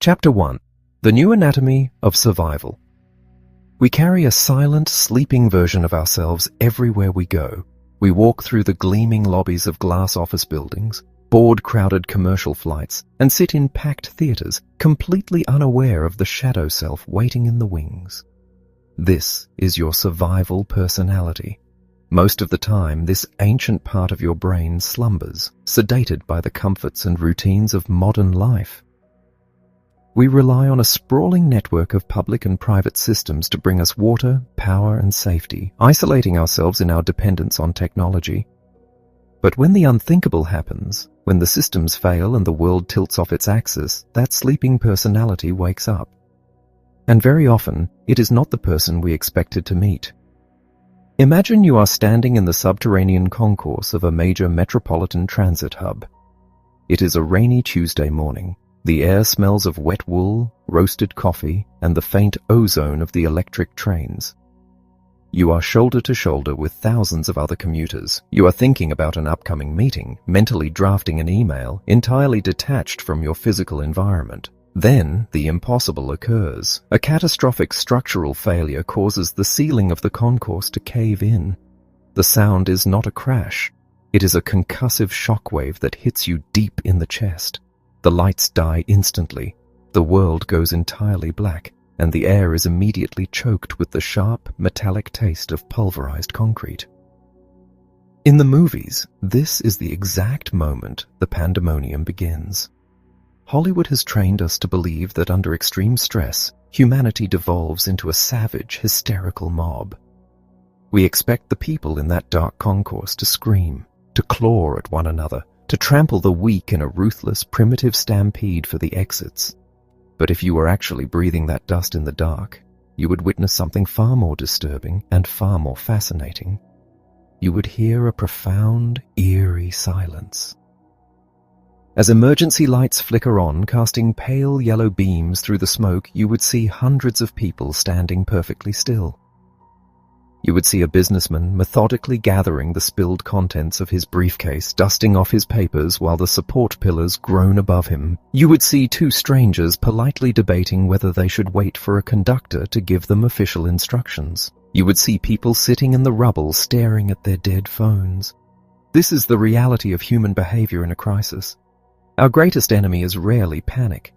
Chapter 1. The New Anatomy of Survival. We carry a silent, sleeping version of ourselves everywhere we go. We walk through the gleaming lobbies of glass office buildings, board crowded commercial flights, and sit in packed theaters, completely unaware of the shadow self waiting in the wings. This is your survival personality. Most of the time, this ancient part of your brain slumbers, sedated by the comforts and routines of modern life. We rely on a sprawling network of public and private systems to bring us water, power, and safety, isolating ourselves in our dependence on technology. But when the unthinkable happens, when the systems fail and the world tilts off its axis, that sleeping personality wakes up. And very often, it is not the person we expected to meet. Imagine you are standing in the subterranean concourse of a major metropolitan transit hub. It is a rainy Tuesday morning. The air smells of wet wool, roasted coffee, and the faint ozone of the electric trains. You are shoulder to shoulder with thousands of other commuters. You are thinking about an upcoming meeting, mentally drafting an email, entirely detached from your physical environment. Then, the impossible occurs. A catastrophic structural failure causes the ceiling of the concourse to cave in. The sound is not a crash. It is a concussive shockwave that hits you deep in the chest. The lights die instantly. The world goes entirely black, and the air is immediately choked with the sharp, metallic taste of pulverized concrete. In the movies, this is the exact moment the pandemonium begins. Hollywood has trained us to believe that under extreme stress, humanity devolves into a savage, hysterical mob. We expect the people in that dark concourse to scream, to claw at one another, to trample the weak in a ruthless, primitive stampede for the exits. But if you were actually breathing that dust in the dark, you would witness something far more disturbing and far more fascinating. You would hear a profound, eerie silence. As emergency lights flicker on, casting pale yellow beams through the smoke, you would see hundreds of people standing perfectly still. You would see a businessman methodically gathering the spilled contents of his briefcase, dusting off his papers while the support pillars groan above him. You would see two strangers politely debating whether they should wait for a conductor to give them official instructions. You would see people sitting in the rubble staring at their dead phones. This is the reality of human behavior in a crisis. Our greatest enemy is rarely panic.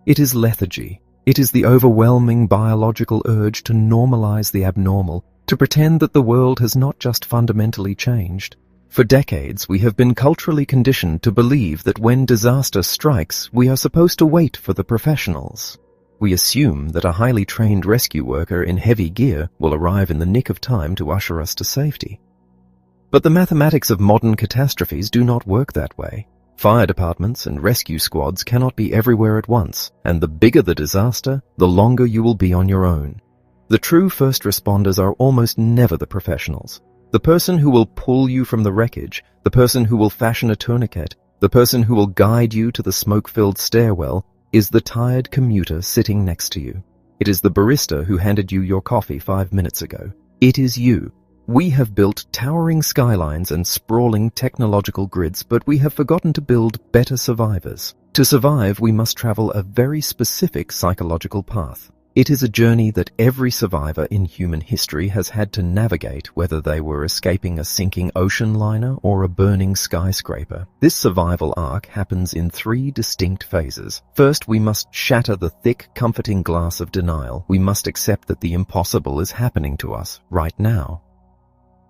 It is lethargy. It is the overwhelming biological urge to normalize the abnormal, to pretend that the world has not just fundamentally changed. For decades, we have been culturally conditioned to believe that when disaster strikes, we are supposed to wait for the professionals. We assume that a highly trained rescue worker in heavy gear will arrive in the nick of time to usher us to safety. But the mathematics of modern catastrophes do not work that way. Fire departments and rescue squads cannot be everywhere at once, and the bigger the disaster, the longer you will be on your own. The true first responders are almost never the professionals. The person who will pull you from the wreckage, the person who will fashion a tourniquet, the person who will guide you to the smoke-filled stairwell is the tired commuter sitting next to you. It is the barista who handed you your coffee 5 minutes ago. It is you. We have built towering skylines and sprawling technological grids, but we have forgotten to build better survivors. To survive, we must travel a very specific psychological path. It is a journey that every survivor in human history has had to navigate, whether they were escaping a sinking ocean liner or a burning skyscraper. This survival arc happens in 3 distinct phases. First, we must shatter the thick, comforting glass of denial. We must accept that the impossible is happening to us right now.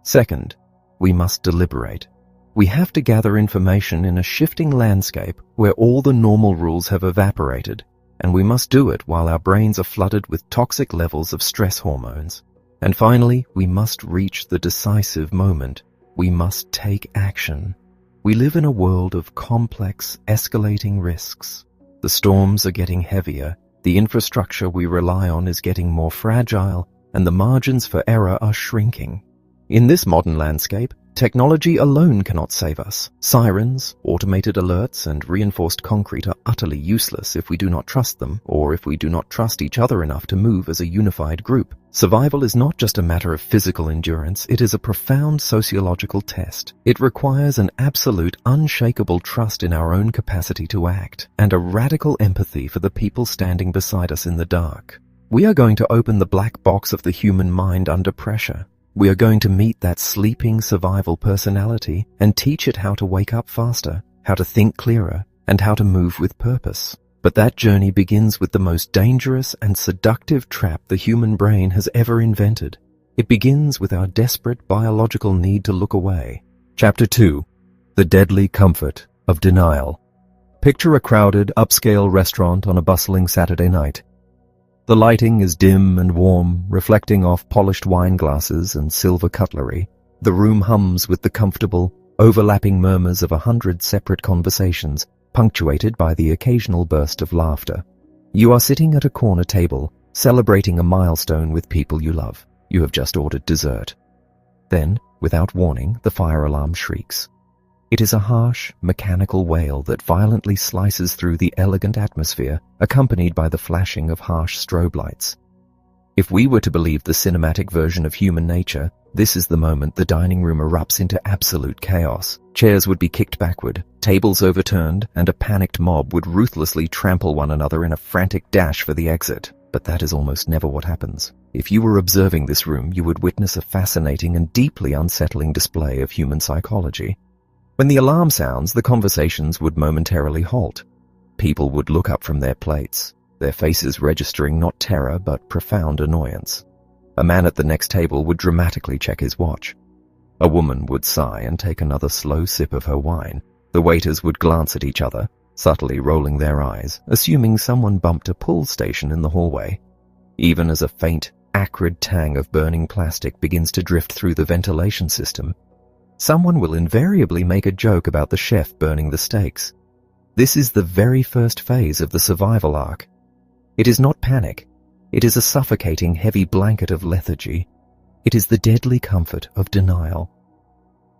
Second, we must deliberate. We have to gather information in a shifting landscape where all the normal rules have evaporated, and we must do it while our brains are flooded with toxic levels of stress hormones. And finally, we must reach the decisive moment. We must take action. We live in a world of complex, escalating risks. The storms are getting heavier, the infrastructure we rely on is getting more fragile, and the margins for error are shrinking. In this modern landscape, Technology alone cannot save us. Sirens, automated alerts, and reinforced concrete are utterly useless if we do not trust them, or if we do not trust each other enough to move as a unified group. Survival is not just a matter of physical endurance, it is a profound sociological test. It requires an absolute, unshakable trust in our own capacity to act, and a radical empathy for the people standing beside us in the dark. We are going to open the black box of the human mind under pressure. We are going to meet that sleeping survival personality and teach it how to wake up faster, how to think clearer, and how to move with purpose. But that journey begins with the most dangerous and seductive trap the human brain has ever invented. It begins with our desperate biological need to look away. Chapter 2. The Deadly Comfort of Denial. Picture a crowded, upscale restaurant on a bustling Saturday night. The lighting is dim and warm, reflecting off polished wine glasses and silver cutlery. The room hums with the comfortable, overlapping murmurs of 100 separate conversations, punctuated by the occasional burst of laughter. You are sitting at a corner table, celebrating a milestone with people you love. You have just ordered dessert. Then, without warning, the fire alarm shrieks. It is a harsh, mechanical wail that violently slices through the elegant atmosphere, accompanied by the flashing of harsh strobe lights. If we were to believe the cinematic version of human nature, this is the moment the dining room erupts into absolute chaos. Chairs would be kicked backward, tables overturned, and a panicked mob would ruthlessly trample one another in a frantic dash for the exit. But that is almost never what happens. If you were observing this room, you would witness a fascinating and deeply unsettling display of human psychology. When the alarm sounds, the conversations would momentarily halt. People would look up from their plates, their faces registering not terror but profound annoyance. A man at the next table would dramatically check his watch. A woman would sigh and take another slow sip of her wine. The waiters would glance at each other, subtly rolling their eyes, assuming someone bumped a pull station in the hallway. Even as a faint, acrid tang of burning plastic begins to drift through the ventilation system, someone will invariably make a joke about the chef burning the steaks. This is the very first phase of the survival arc. It is not panic. It is a suffocating heavy blanket of lethargy. It is the deadly comfort of denial.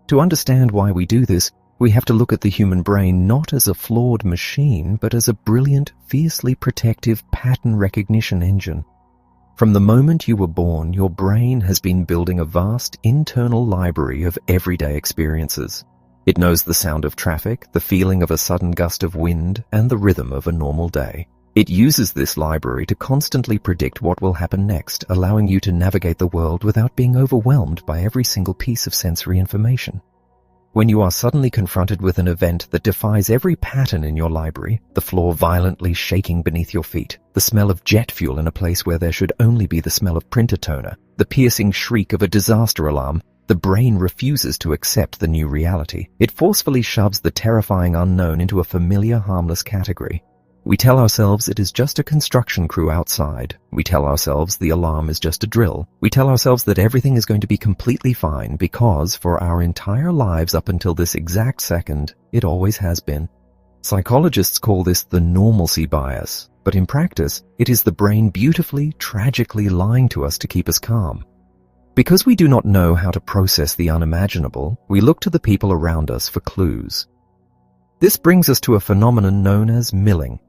To understand why we do this, we have to look at the human brain not as a flawed machine, but as a brilliant, fiercely protective pattern recognition engine. From the moment you were born, your brain has been building a vast internal library of everyday experiences. It knows the sound of traffic, the feeling of a sudden gust of wind, and the rhythm of a normal day. It uses this library to constantly predict what will happen next, allowing you to navigate the world without being overwhelmed by every single piece of sensory information. When you are suddenly confronted with an event that defies every pattern in your library, the floor violently shaking beneath your feet, the smell of jet fuel in a place where there should only be the smell of printer toner, the piercing shriek of a disaster alarm, the brain refuses to accept the new reality. It forcefully shoves the terrifying unknown into a familiar, harmless category. We tell ourselves it is just a construction crew outside. We tell ourselves the alarm is just a drill. We tell ourselves that everything is going to be completely fine because for our entire lives up until this exact second, it always has been. Psychologists call this the normalcy bias, but in practice, it is the brain beautifully, tragically lying to us to keep us calm. Because we do not know how to process the unimaginable, we look to the people around us for clues. This brings us to a phenomenon known as milling.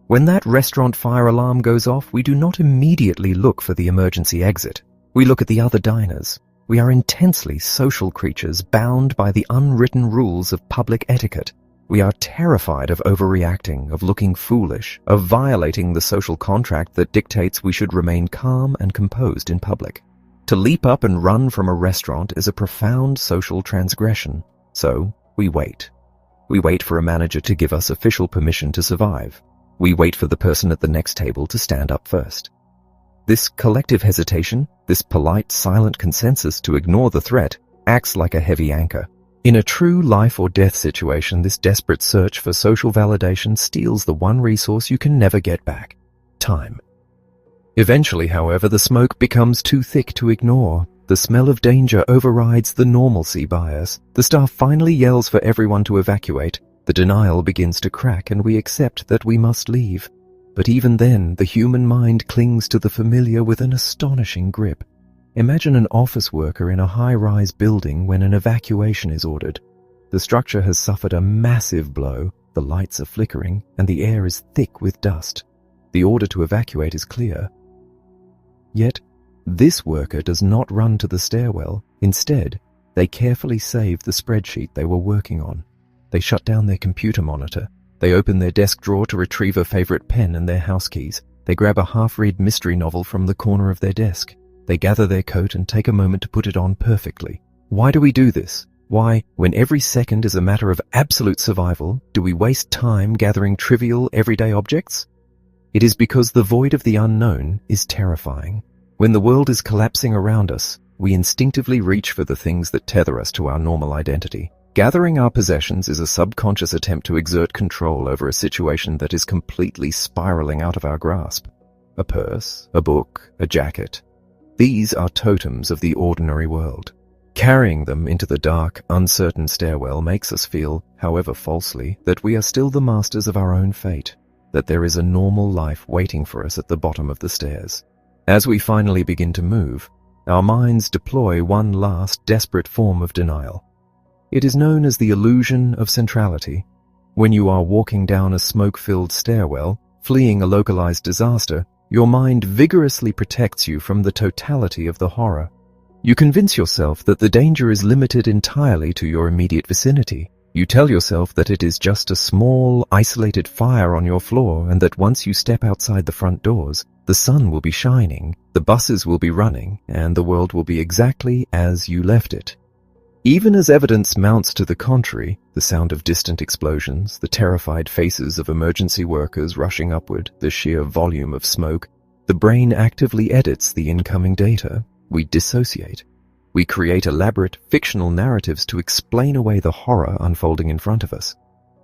When that restaurant fire alarm goes off, we do not immediately look for the emergency exit. We look at the other diners. We are intensely social creatures bound by the unwritten rules of public etiquette. We are terrified of overreacting, of looking foolish, of violating the social contract that dictates we should remain calm and composed in public. To leap up and run from a restaurant is a profound social transgression. So, we wait. We wait for a manager to give us official permission to survive. We wait for the person at the next table to stand up first. This collective hesitation, this polite, silent consensus to ignore the threat, acts like a heavy anchor. In a true life or death situation, this desperate search for social validation steals the one resource you can never get back: time. Eventually, however, the smoke becomes too thick to ignore. The smell of danger overrides the normalcy bias. The staff finally yells for everyone to evacuate. The denial begins to crack and we accept that we must leave. But even then, the human mind clings to the familiar with an astonishing grip. Imagine an office worker in a high-rise building when an evacuation is ordered. The structure has suffered a massive blow, the lights are flickering, and the air is thick with dust. The order to evacuate is clear. Yet, this worker does not run to the stairwell. Instead, they carefully save the spreadsheet they were working on. They shut down their computer monitor. They open their desk drawer to retrieve a favorite pen and their house keys. They grab a half-read mystery novel from the corner of their desk. They gather their coat and take a moment to put it on perfectly. Why do we do this? Why, when every second is a matter of absolute survival, do we waste time gathering trivial, everyday objects? It is because the void of the unknown is terrifying. When the world is collapsing around us, we instinctively reach for the things that tether us to our normal identity. Gathering our possessions is a subconscious attempt to exert control over a situation that is completely spiraling out of our grasp. A purse, a book, a jacket. These are totems of the ordinary world. Carrying them into the dark, uncertain stairwell makes us feel, however falsely, that we are still the masters of our own fate, that there is a normal life waiting for us at the bottom of the stairs. As we finally begin to move, our minds deploy one last desperate form of denial. It is known as the illusion of centrality. When you are walking down a smoke-filled stairwell, fleeing a localized disaster, your mind vigorously protects you from the totality of the horror. You convince yourself that the danger is limited entirely to your immediate vicinity. You tell yourself that it is just a small, isolated fire on your floor and that once you step outside the front doors, the sun will be shining, the buses will be running, and the world will be exactly as you left it. Even as evidence mounts to the contrary, the sound of distant explosions, the terrified faces of emergency workers rushing upward, the sheer volume of smoke, the brain actively edits the incoming data. We dissociate. We create elaborate, fictional narratives to explain away the horror unfolding in front of us.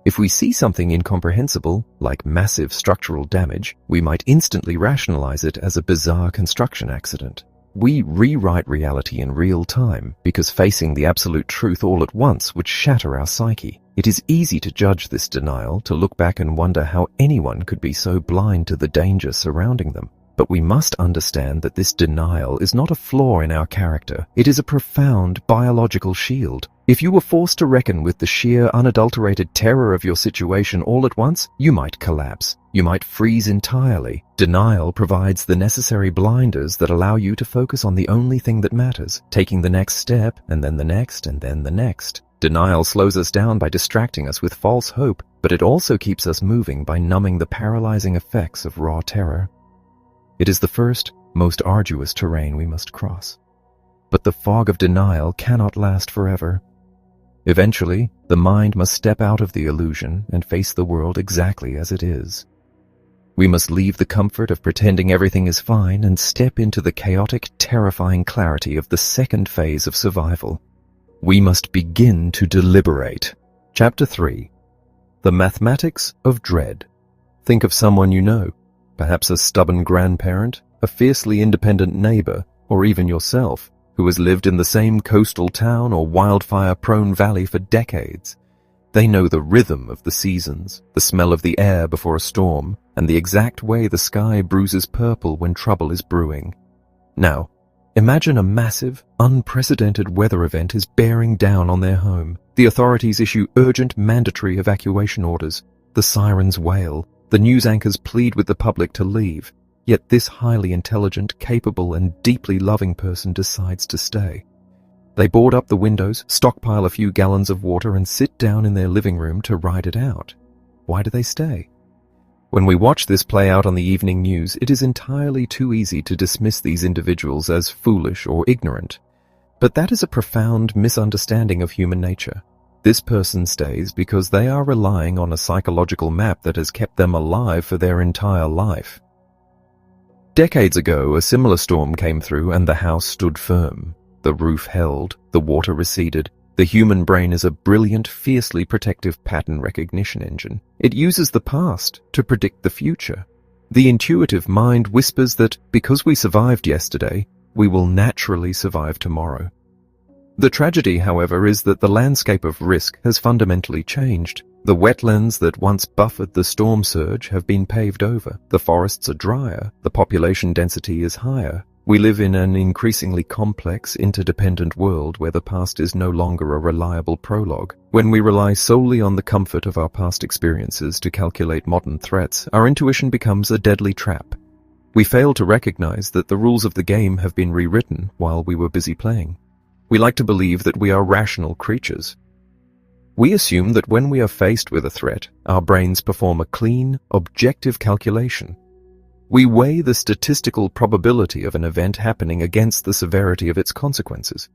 If we see something incomprehensible, like massive structural damage, we might instantly rationalize it as a bizarre construction accident. We rewrite reality in real time because facing the absolute truth all at once would shatter our psyche. It is easy to judge this denial, to look back and wonder how anyone could be so blind to the danger surrounding them. But we must understand that this denial is not a flaw in our character. It is a profound biological shield. If you were forced to reckon with the sheer, unadulterated terror of your situation all at once, you might collapse. You might freeze entirely. Denial provides the necessary blinders that allow you to focus on the only thing that matters, taking the next step, and then the next, and then the next. Denial slows us down by distracting us with false hope, but it also keeps us moving by numbing the paralyzing effects of raw terror. It is the first, most arduous terrain we must cross. But the fog of denial cannot last forever. Eventually, the mind must step out of the illusion and face the world exactly as it is. We must leave the comfort of pretending everything is fine and step into the chaotic, terrifying clarity of the second phase of survival. We must begin to deliberate. Chapter 3. The Mathematics of Dread. Think of someone you know. Perhaps a stubborn grandparent, a fiercely independent neighbor, or even yourself, who has lived in the same coastal town or wildfire-prone valley for decades. They know the rhythm of the seasons, the smell of the air before a storm, and the exact way the sky bruises purple when trouble is brewing. Now, imagine a massive, unprecedented weather event is bearing down on their home. The authorities issue urgent, mandatory evacuation orders. The sirens wail. The news anchors plead with the public to leave, yet this highly intelligent, capable, and deeply loving person decides to stay. They board up the windows, stockpile a few gallons of water, and sit down in their living room to ride it out. Why do they stay? When we watch this play out on the evening news, it is entirely too easy to dismiss these individuals as foolish or ignorant. But that is a profound misunderstanding of human nature. This person stays because they are relying on a psychological map that has kept them alive for their entire life. Decades ago, a similar storm came through and the house stood firm. The roof held, the water receded. The human brain is a brilliant, fiercely protective pattern recognition engine. It uses the past to predict the future. The intuitive mind whispers that because we survived yesterday, we will naturally survive tomorrow. The tragedy, however, is that the landscape of risk has fundamentally changed. The wetlands that once buffered the storm surge have been paved over. The forests are drier, the population density is higher, We live in an increasingly complex, interdependent world where the past is no longer a reliable prologue. When we rely solely on the comfort of our past experiences to calculate modern threats, our intuition becomes a deadly trap. We fail to recognize that the rules of the game have been rewritten while we were busy playing. We like to believe that we are rational creatures. We assume that when we are faced with a threat, our brains perform a clean, objective calculation. We weigh the statistical probability of an event happening against the severity of its consequences.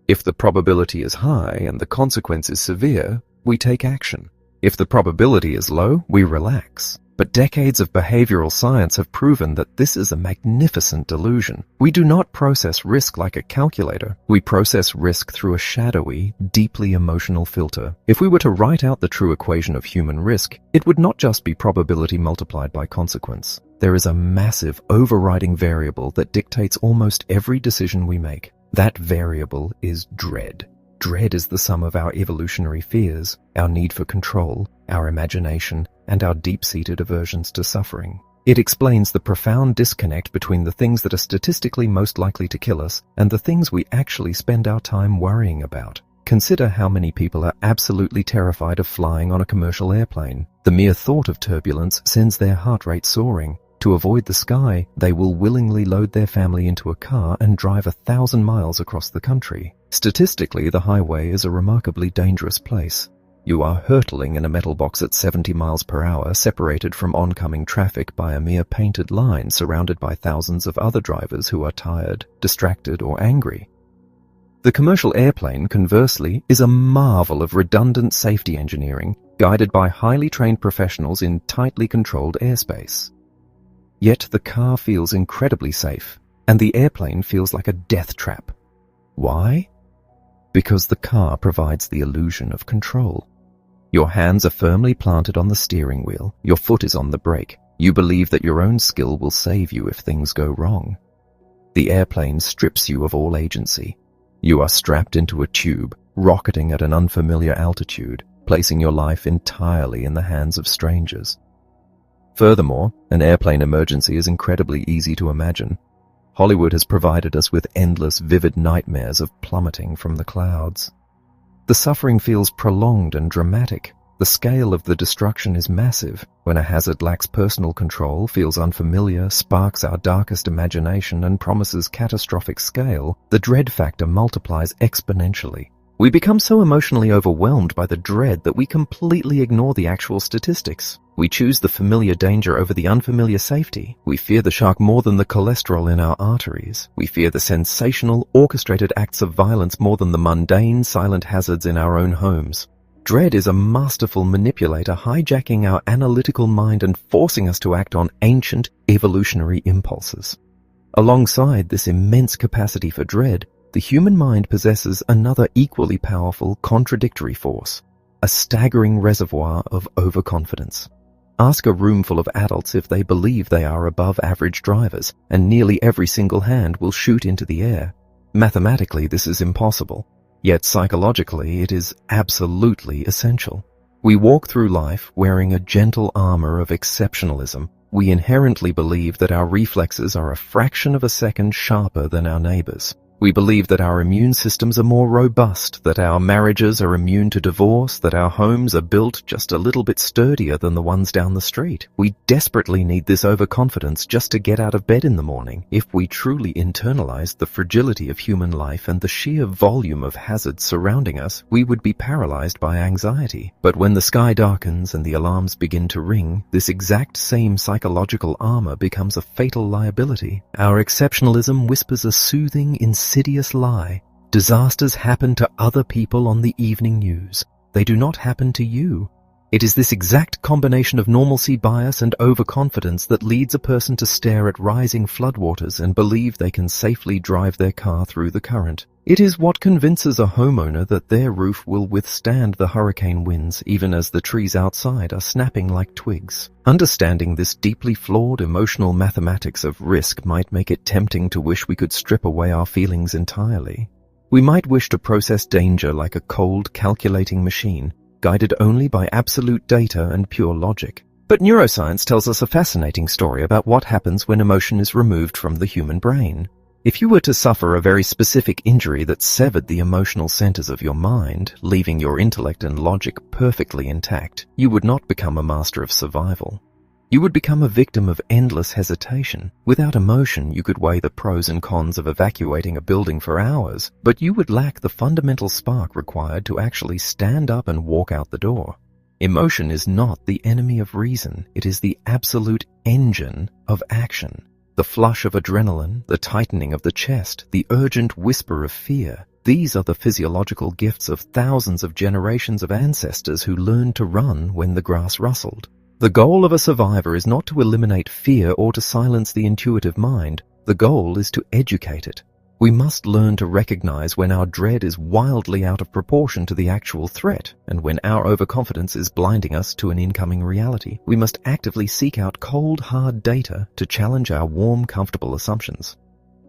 If the probability is high and the consequence is severe, we take action. If the probability is low, we relax. But decades of behavioral science have proven that this is a magnificent delusion. We do not process risk like a calculator. We process risk through a shadowy, deeply emotional filter. If we were to write out the true equation of human risk, it would not just be probability multiplied by consequence. There is a massive overriding variable that dictates almost every decision we make. That variable is dread. Dread is the sum of our evolutionary fears, our need for control, our imagination, and our deep-seated aversions to suffering. It explains the profound disconnect between the things that are statistically most likely to kill us and the things we actually spend our time worrying about. Consider how many people are absolutely terrified of flying on a commercial airplane. The mere thought of turbulence sends their heart rate soaring. To avoid the sky, they will willingly load their family into a car and drive 1,000 miles across the country. Statistically, the highway is a remarkably dangerous place. You are hurtling in a metal box at 70 miles per hour, separated from oncoming traffic by a mere painted line, surrounded by thousands of other drivers who are tired, distracted, or angry. The commercial airplane, conversely, is a marvel of redundant safety engineering, guided by highly trained professionals in tightly controlled airspace. Yet the car feels incredibly safe, and the airplane feels like a death trap. Why? Because the car provides the illusion of control. Your hands are firmly planted on the steering wheel, your foot is on the brake. You believe that your own skill will save you if things go wrong. The airplane strips you of all agency. You are strapped into a tube, rocketing at an unfamiliar altitude, placing your life entirely in the hands of strangers. Furthermore, an airplane emergency is incredibly easy to imagine. Hollywood has provided us with endless, vivid nightmares of plummeting from the clouds. The suffering feels prolonged and dramatic. The scale of the destruction is massive. When a hazard lacks personal control, feels unfamiliar, sparks our darkest imagination, and promises catastrophic scale, the dread factor multiplies exponentially. We become so emotionally overwhelmed by the dread that we completely ignore the actual statistics. We choose the familiar danger over the unfamiliar safety. We fear the shark more than the cholesterol in our arteries. We fear the sensational, orchestrated acts of violence more than the mundane, silent hazards in our own homes. Dread is a masterful manipulator, hijacking our analytical mind and forcing us to act on ancient, evolutionary impulses. Alongside this immense capacity for dread, the human mind possesses another equally powerful, contradictory force, a staggering reservoir of overconfidence. Ask a room full of adults if they believe they are above average drivers, and nearly every single hand will shoot into the air. Mathematically, this is impossible, yet psychologically it is absolutely essential. We walk through life wearing a gentle armor of exceptionalism. We inherently believe that our reflexes are a fraction of a second sharper than our neighbors. We believe that our immune systems are more robust, that our marriages are immune to divorce, that our homes are built just a little bit sturdier than the ones down the street. We desperately need this overconfidence just to get out of bed in the morning. If we truly internalized the fragility of human life and the sheer volume of hazards surrounding us, we would be paralyzed by anxiety. But when the sky darkens and the alarms begin to ring, this exact same psychological armor becomes a fatal liability. Our exceptionalism whispers a soothing, insidious lie. Disasters happen to other people on the evening news. They do not happen to you. It is this exact combination of normalcy bias and overconfidence that leads a person to stare at rising floodwaters and believe they can safely drive their car through the current. It is what convinces a homeowner that their roof will withstand the hurricane winds even as the trees outside are snapping like twigs. Understanding this deeply flawed emotional mathematics of risk might make it tempting to wish we could strip away our feelings entirely. We might wish to process danger like a cold, calculating machine, guided only by absolute data and pure logic. But neuroscience tells us a fascinating story about what happens when emotion is removed from the human brain. If you were to suffer a very specific injury that severed the emotional centers of your mind, leaving your intellect and logic perfectly intact, you would not become a master of survival. You would become a victim of endless hesitation. Without emotion, you could weigh the pros and cons of evacuating a building for hours, but you would lack the fundamental spark required to actually stand up and walk out the door. Emotion is not the enemy of reason. It is the absolute engine of action. The flush of adrenaline, the tightening of the chest, the urgent whisper of fear. These are the physiological gifts of thousands of generations of ancestors who learned to run when the grass rustled. The goal of a survivor is not to eliminate fear or to silence the intuitive mind. The goal is to educate it. We must learn to recognize when our dread is wildly out of proportion to the actual threat, and when our overconfidence is blinding us to an incoming reality. We must actively seek out cold, hard data to challenge our warm, comfortable assumptions.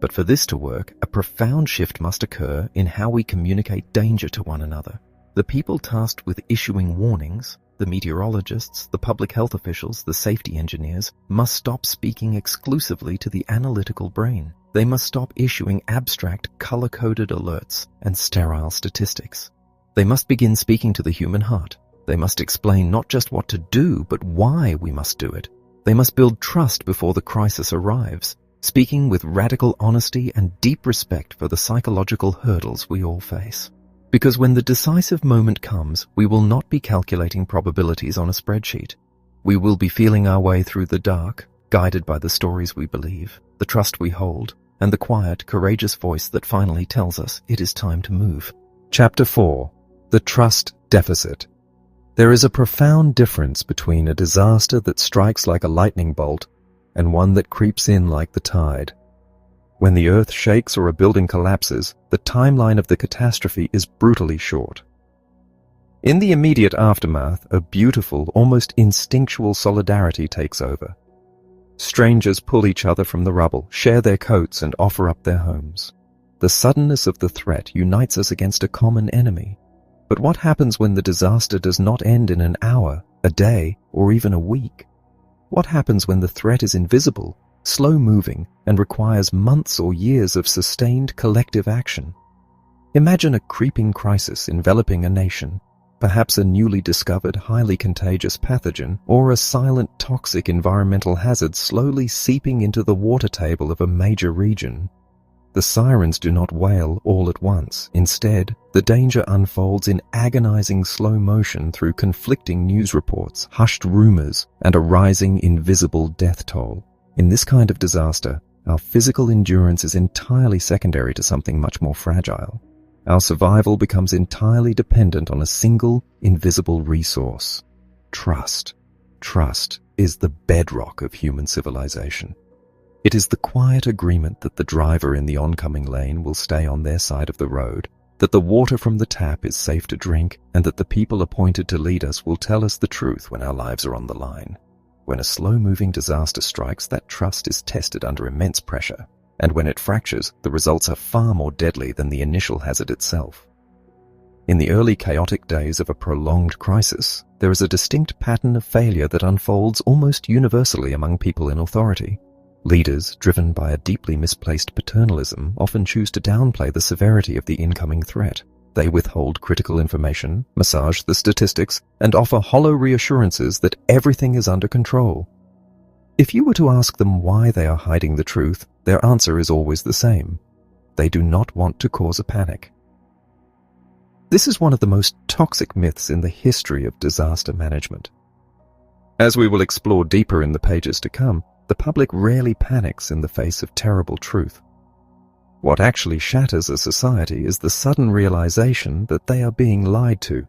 But for this to work, a profound shift must occur in how we communicate danger to one another. The people tasked with issuing warnings, the meteorologists, the public health officials, the safety engineers, must stop speaking exclusively to the analytical brain. They must stop issuing abstract, color-coded alerts and sterile statistics. They must begin speaking to the human heart. They must explain not just what to do, but why we must do it. They must build trust before the crisis arrives, speaking with radical honesty and deep respect for the psychological hurdles we all face. Because when the decisive moment comes, we will not be calculating probabilities on a spreadsheet. We will be feeling our way through the dark, guided by the stories we believe, the trust we hold, and the quiet, courageous voice that finally tells us it is time to move. Chapter 4. The Trust Deficit. There is a profound difference between a disaster that strikes like a lightning bolt and one that creeps in like the tide. When the earth shakes or a building collapses, the timeline of the catastrophe is brutally short. In the immediate aftermath, a beautiful, almost instinctual solidarity takes over. Strangers pull each other from the rubble, share their coats, and offer up their homes. The suddenness of the threat unites us against a common enemy. But what happens when the disaster does not end in an hour, a day, or even a week? What happens when the threat is invisible, slow-moving, and requires months or years of sustained collective action? Imagine a creeping crisis enveloping a nation, perhaps a newly discovered, highly contagious pathogen, or a silent, toxic environmental hazard slowly seeping into the water table of a major region. The sirens do not wail all at once. Instead, the danger unfolds in agonizing slow motion through conflicting news reports, hushed rumors, and a rising, invisible death toll. In this kind of disaster, our physical endurance is entirely secondary to something much more fragile. Our survival becomes entirely dependent on a single, invisible resource: trust. Trust is the bedrock of human civilization. It is the quiet agreement that the driver in the oncoming lane will stay on their side of the road, that the water from the tap is safe to drink, and that the people appointed to lead us will tell us the truth when our lives are on the line. When a slow-moving disaster strikes, that trust is tested under immense pressure. And when it fractures, the results are far more deadly than the initial hazard itself. In the early chaotic days of a prolonged crisis, there is a distinct pattern of failure that unfolds almost universally among people in authority. Leaders, driven by a deeply misplaced paternalism, often choose to downplay the severity of the incoming threat. They withhold critical information, massage the statistics, and offer hollow reassurances that everything is under control. If you were to ask them why they are hiding the truth, their answer is always the same: they do not want to cause a panic. This is one of the most toxic myths in the history of disaster management. As we will explore deeper in the pages to come, the public rarely panics in the face of terrible truth. What actually shatters a society is the sudden realization that they are being lied to.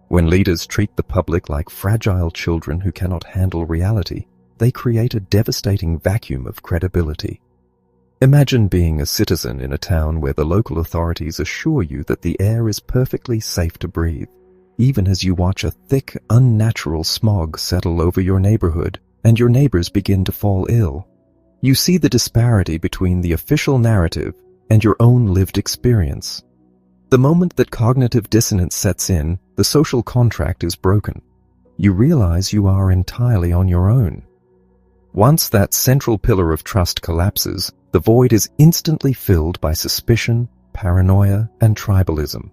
When leaders treat the public like fragile children who cannot handle reality, they create a devastating vacuum of credibility. Imagine being a citizen in a town where the local authorities assure you that the air is perfectly safe to breathe, even as you watch a thick, unnatural smog settle over your neighborhood and your neighbors begin to fall ill. You see the disparity between the official narrative and your own lived experience. The moment that cognitive dissonance sets in, the social contract is broken. You realize you are entirely on your own. Once that central pillar of trust collapses, the void is instantly filled by suspicion, paranoia, and tribalism.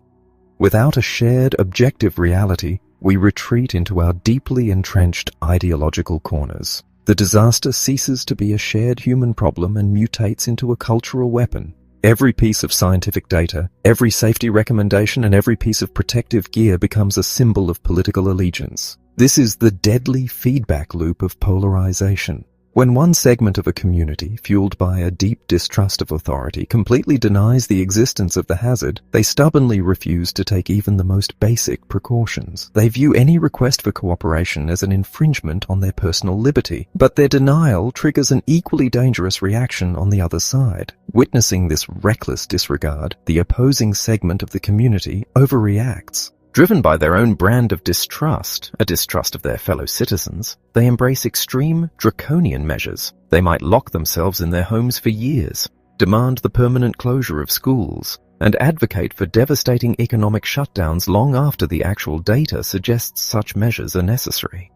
Without a shared objective reality, we retreat into our deeply entrenched ideological corners. The disaster ceases to be a shared human problem and mutates into a cultural weapon. Every piece of scientific data, every safety recommendation, and every piece of protective gear becomes a symbol of political allegiance. This is the deadly feedback loop of polarization. When one segment of a community, fueled by a deep distrust of authority, completely denies the existence of the hazard, they stubbornly refuse to take even the most basic precautions. They view any request for cooperation as an infringement on their personal liberty, but their denial triggers an equally dangerous reaction on the other side. Witnessing this reckless disregard, the opposing segment of the community overreacts. Driven by their own brand of distrust, a distrust of their fellow citizens, they embrace extreme, draconian measures. They might lock themselves in their homes for years, demand the permanent closure of schools, and advocate for devastating economic shutdowns long after the actual data suggests such measures are necessary.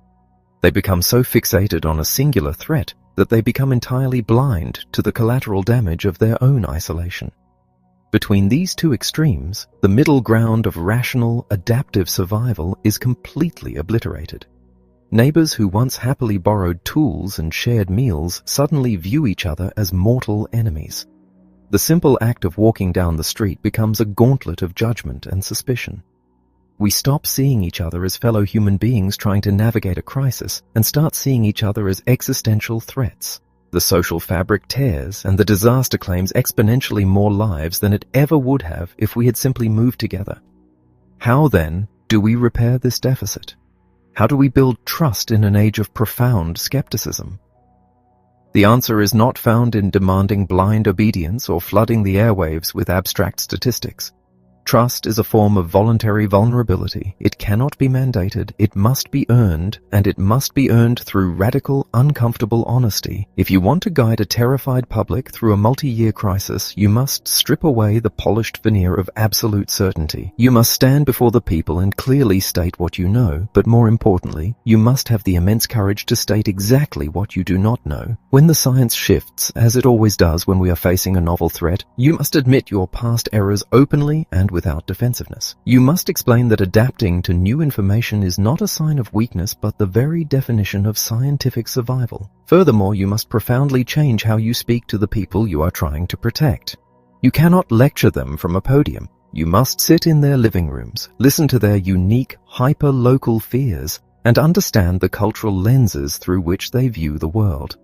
They become so fixated on a singular threat that they become entirely blind to the collateral damage of their own isolation. Between these two extremes, the middle ground of rational, adaptive survival is completely obliterated. Neighbors who once happily borrowed tools and shared meals suddenly view each other as mortal enemies. The simple act of walking down the street becomes a gauntlet of judgment and suspicion. We stop seeing each other as fellow human beings trying to navigate a crisis and start seeing each other as existential threats. The social fabric tears, and the disaster claims exponentially more lives than it ever would have if we had simply moved together. How, then, do we repair this deficit? How do we build trust in an age of profound skepticism? The answer is not found in demanding blind obedience or flooding the airwaves with abstract statistics. Trust is a form of voluntary vulnerability. It cannot be mandated, it must be earned, and it must be earned through radical, uncomfortable honesty. If you want to guide a terrified public through a multi-year crisis, you must strip away the polished veneer of absolute certainty. You must stand before the people and clearly state what you know, but more importantly, you must have the immense courage to state exactly what you do not know. When the science shifts, as it always does when we are facing a novel threat, you must admit your past errors openly and without defensiveness. You must explain that adapting to new information is not a sign of weakness but the very definition of scientific survival. Furthermore, you must profoundly change how you speak to the people you are trying to protect. You cannot lecture them from a podium. You must sit in their living rooms, listen to their unique, hyper-local fears, and understand the cultural lenses through which they view the world.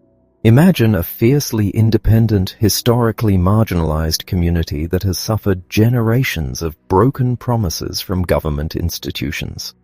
Imagine a fiercely independent, historically marginalized community that has suffered generations of broken promises from government institutions.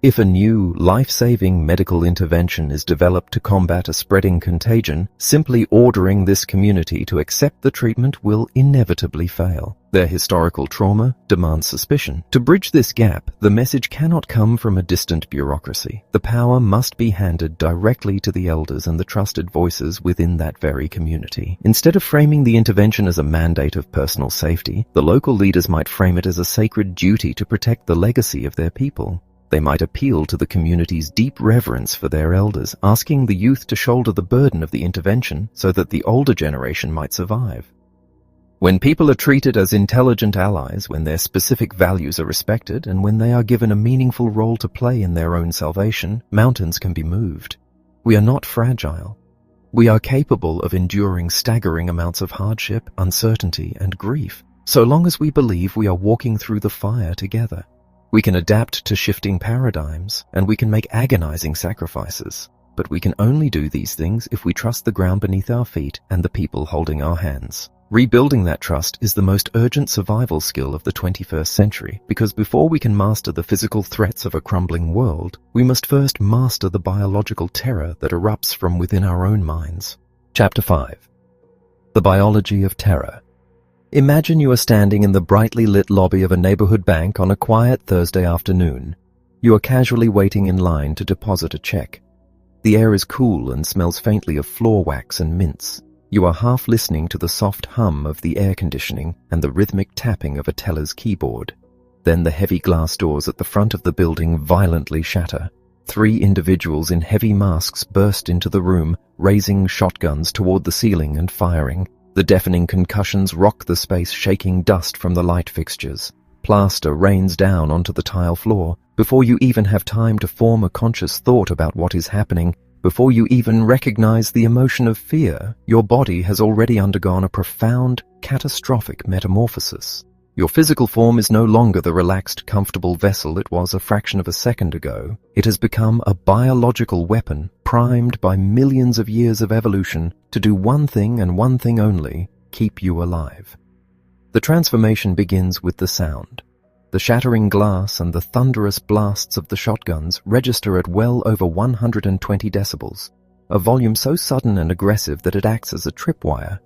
If a new, life-saving medical intervention is developed to combat a spreading contagion, simply ordering this community to accept the treatment will inevitably fail. Their historical trauma demands suspicion. To bridge this gap, the message cannot come from a distant bureaucracy. The power must be handed directly to the elders and the trusted voices within that very community. Instead of framing the intervention as a mandate of personal safety, the local leaders might frame it as a sacred duty to protect the legacy of their people. They might appeal to the community's deep reverence for their elders, asking the youth to shoulder the burden of the intervention so that the older generation might survive. When people are treated as intelligent allies, when their specific values are respected, and when they are given a meaningful role to play in their own salvation, mountains can be moved. We are not fragile. We are capable of enduring staggering amounts of hardship, uncertainty, and grief, so long as we believe we are walking through the fire together. We can adapt to shifting paradigms, and we can make agonizing sacrifices. But we can only do these things if we trust the ground beneath our feet and the people holding our hands. Rebuilding that trust is the most urgent survival skill of the 21st century, because before we can master the physical threats of a crumbling world, we must first master the biological terror that erupts from within our own minds. Chapter 5. The Biology of Terror. Imagine you are standing in the brightly lit lobby of a neighborhood bank on a quiet Thursday afternoon. You are casually waiting in line to deposit a check. The air is cool and smells faintly of floor wax and mints. You are half listening to the soft hum of the air conditioning and the rhythmic tapping of a teller's keyboard. Then the heavy glass doors at the front of the building violently shatter. 3 individuals in heavy masks burst into the room, raising shotguns toward the ceiling and firing. The deafening concussions rock the space, shaking dust from the light fixtures. Plaster rains down onto the tile floor. Before you even have time to form a conscious thought about what is happening, before you even recognize the emotion of fear, your body has already undergone a profound, catastrophic metamorphosis. Your physical form is no longer the relaxed, comfortable vessel it was a fraction of a second ago. It has become a biological weapon, primed by millions of years of evolution to do one thing and one thing only: keep you alive. The transformation begins with the sound. The shattering glass and the thunderous blasts of the shotguns register at well over 120 decibels, a volume so sudden and aggressive that it acts as a tripwire.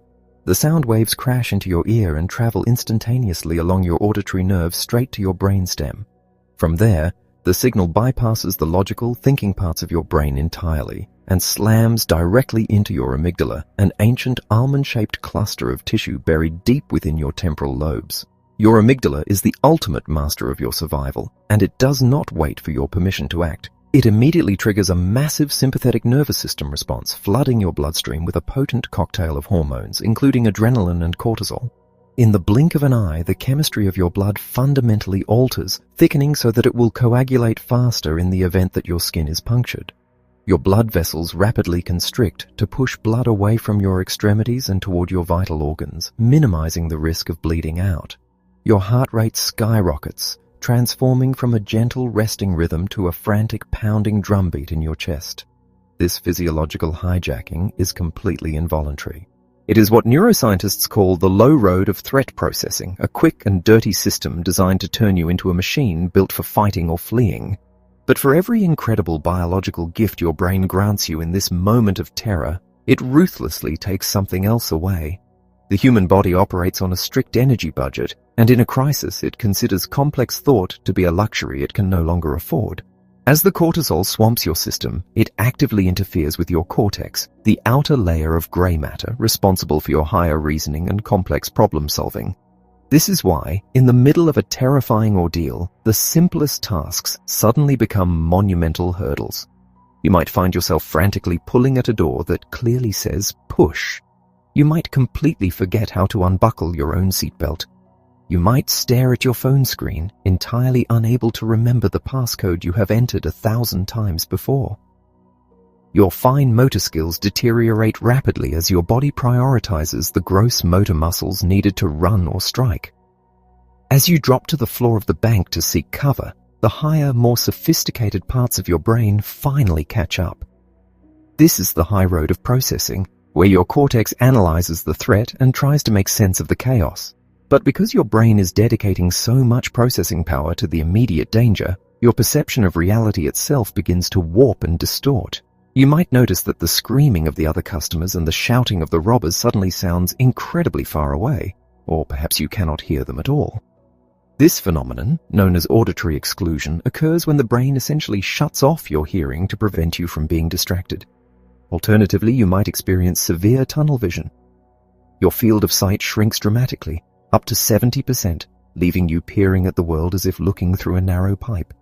The sound waves crash into your ear and travel instantaneously along your auditory nerves straight to your brainstem. From there, the signal bypasses the logical, thinking parts of your brain entirely and slams directly into your amygdala, an ancient almond-shaped cluster of tissue buried deep within your temporal lobes. Your amygdala is the ultimate master of your survival, and it does not wait for your permission to act. It immediately triggers a massive sympathetic nervous system response, flooding your bloodstream with a potent cocktail of hormones, including adrenaline and cortisol. In the blink of an eye, the chemistry of your blood fundamentally alters, thickening so that it will coagulate faster in the event that your skin is punctured. Your blood vessels rapidly constrict to push blood away from your extremities and toward your vital organs, minimizing the risk of bleeding out. Your heart rate skyrockets, transforming from a gentle resting rhythm to a frantic pounding drumbeat in your chest. This physiological hijacking is completely involuntary. It is what neuroscientists call the low road of threat processing, a quick and dirty system designed to turn you into a machine built for fighting or fleeing. But for every incredible biological gift your brain grants you in this moment of terror, it ruthlessly takes something else away. The human body operates on a strict energy budget, and in a crisis it considers complex thought to be a luxury it can no longer afford. As the cortisol swamps your system, it actively interferes with your cortex, the outer layer of gray matter responsible for your higher reasoning and complex problem solving. This is why, in the middle of a terrifying ordeal, the simplest tasks suddenly become monumental hurdles. You might find yourself frantically pulling at a door that clearly says push. You might completely forget how to unbuckle your own seatbelt. You might stare at your phone screen, entirely unable to remember the passcode you have entered 1,000 times before. Your fine motor skills deteriorate rapidly as your body prioritizes the gross motor muscles needed to run or strike. As you drop to the floor of the bank to seek cover, the higher, more sophisticated parts of your brain finally catch up. This is the high road of processing, where your cortex analyzes the threat and tries to make sense of the chaos. But because your brain is dedicating so much processing power to the immediate danger, your perception of reality itself begins to warp and distort. You might notice that the screaming of the other customers and the shouting of the robbers suddenly sounds incredibly far away, or perhaps you cannot hear them at all. This phenomenon, known as auditory exclusion, occurs when the brain essentially shuts off your hearing to prevent you from being distracted. Alternatively, you might experience severe tunnel vision. Your field of sight shrinks dramatically, up to 70%, leaving you peering at the world as if looking through a narrow pipe.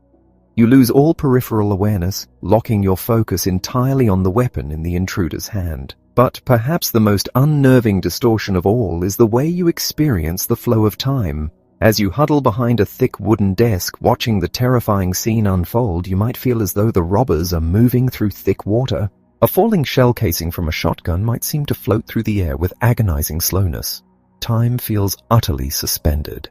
You lose all peripheral awareness, locking your focus entirely on the weapon in the intruder's hand. But perhaps the most unnerving distortion of all is the way you experience the flow of time. As you huddle behind a thick wooden desk watching the terrifying scene unfold, you might feel as though the robbers are moving through thick water. A falling shell casing from a shotgun might seem to float through the air with agonizing slowness. Time feels utterly suspended.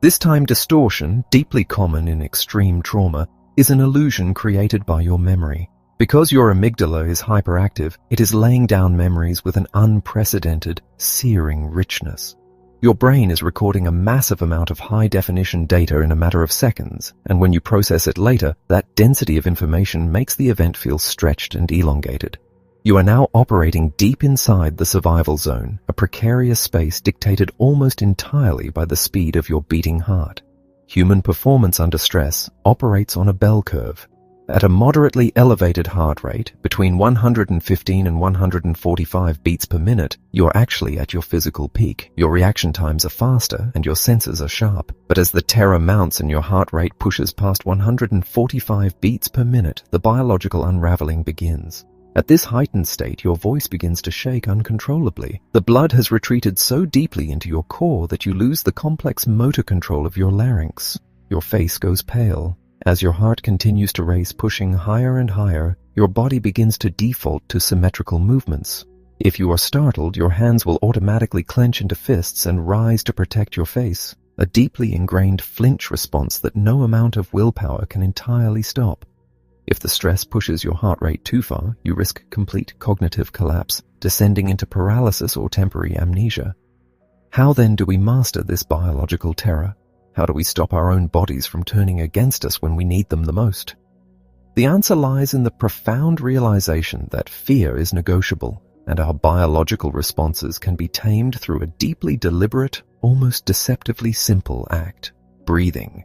This time distortion, deeply common in extreme trauma, is an illusion created by your memory. Because your amygdala is hyperactive, it is laying down memories with an unprecedented, searing richness. Your brain is recording a massive amount of high-definition data in a matter of seconds, and when you process it later, that density of information makes the event feel stretched and elongated. You are now operating deep inside the survival zone, a precarious space dictated almost entirely by the speed of your beating heart. Human performance under stress operates on a bell curve. At a moderately elevated heart rate, between 115 and 145 beats per minute, you're actually at your physical peak. Your reaction times are faster and your senses are sharp. But as the terror mounts and your heart rate pushes past 145 beats per minute, the biological unraveling begins. At this heightened state, your voice begins to shake uncontrollably. The blood has retreated so deeply into your core that you lose the complex motor control of your larynx. Your face goes pale. As your heart continues to race, pushing higher and higher, your body begins to default to symmetrical movements. If you are startled, your hands will automatically clench into fists and rise to protect your face, a deeply ingrained flinch response that no amount of willpower can entirely stop. If the stress pushes your heart rate too far, you risk complete cognitive collapse, descending into paralysis or temporary amnesia. How then do we master this biological terror? How do we stop our own bodies from turning against us when we need them the most? The answer lies in the profound realization that fear is negotiable, and our biological responses can be tamed through a deeply deliberate, almost deceptively simple act: breathing.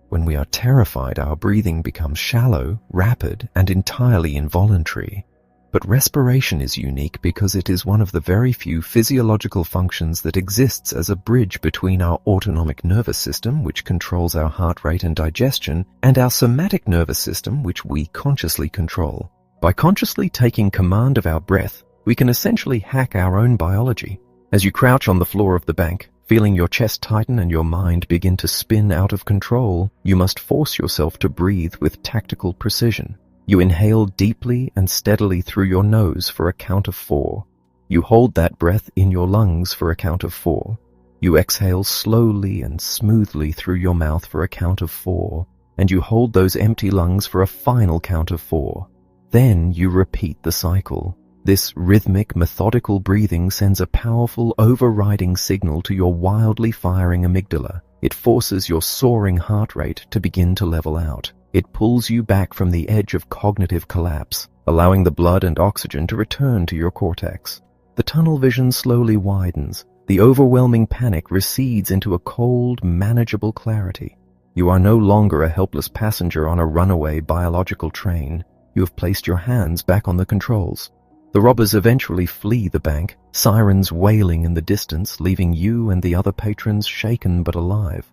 When we are terrified, our breathing becomes shallow, rapid, and entirely involuntary. But respiration is unique because it is one of the very few physiological functions that exists as a bridge between our autonomic nervous system, which controls our heart rate and digestion, and our somatic nervous system, which we consciously control. By consciously taking command of our breath, we can essentially hack our own biology. As you crouch on the floor of the bank, feeling your chest tighten and your mind begin to spin out of control, you must force yourself to breathe with tactical precision. You inhale deeply and steadily through your nose for a count of 4. You hold that breath in your lungs for a count of 4. You exhale slowly and smoothly through your mouth for a count of 4, and you hold those empty lungs for a final count of 4. Then you repeat the cycle. This rhythmic, methodical breathing sends a powerful, overriding signal to your wildly firing amygdala. It forces your soaring heart rate to begin to level out. It pulls you back from the edge of cognitive collapse, allowing the blood and oxygen to return to your cortex. The tunnel vision slowly widens. The overwhelming panic recedes into a cold, manageable clarity. You are no longer a helpless passenger on a runaway biological train. You have placed your hands back on the controls. The robbers eventually flee the bank, sirens wailing in the distance, leaving you and the other patrons shaken but alive.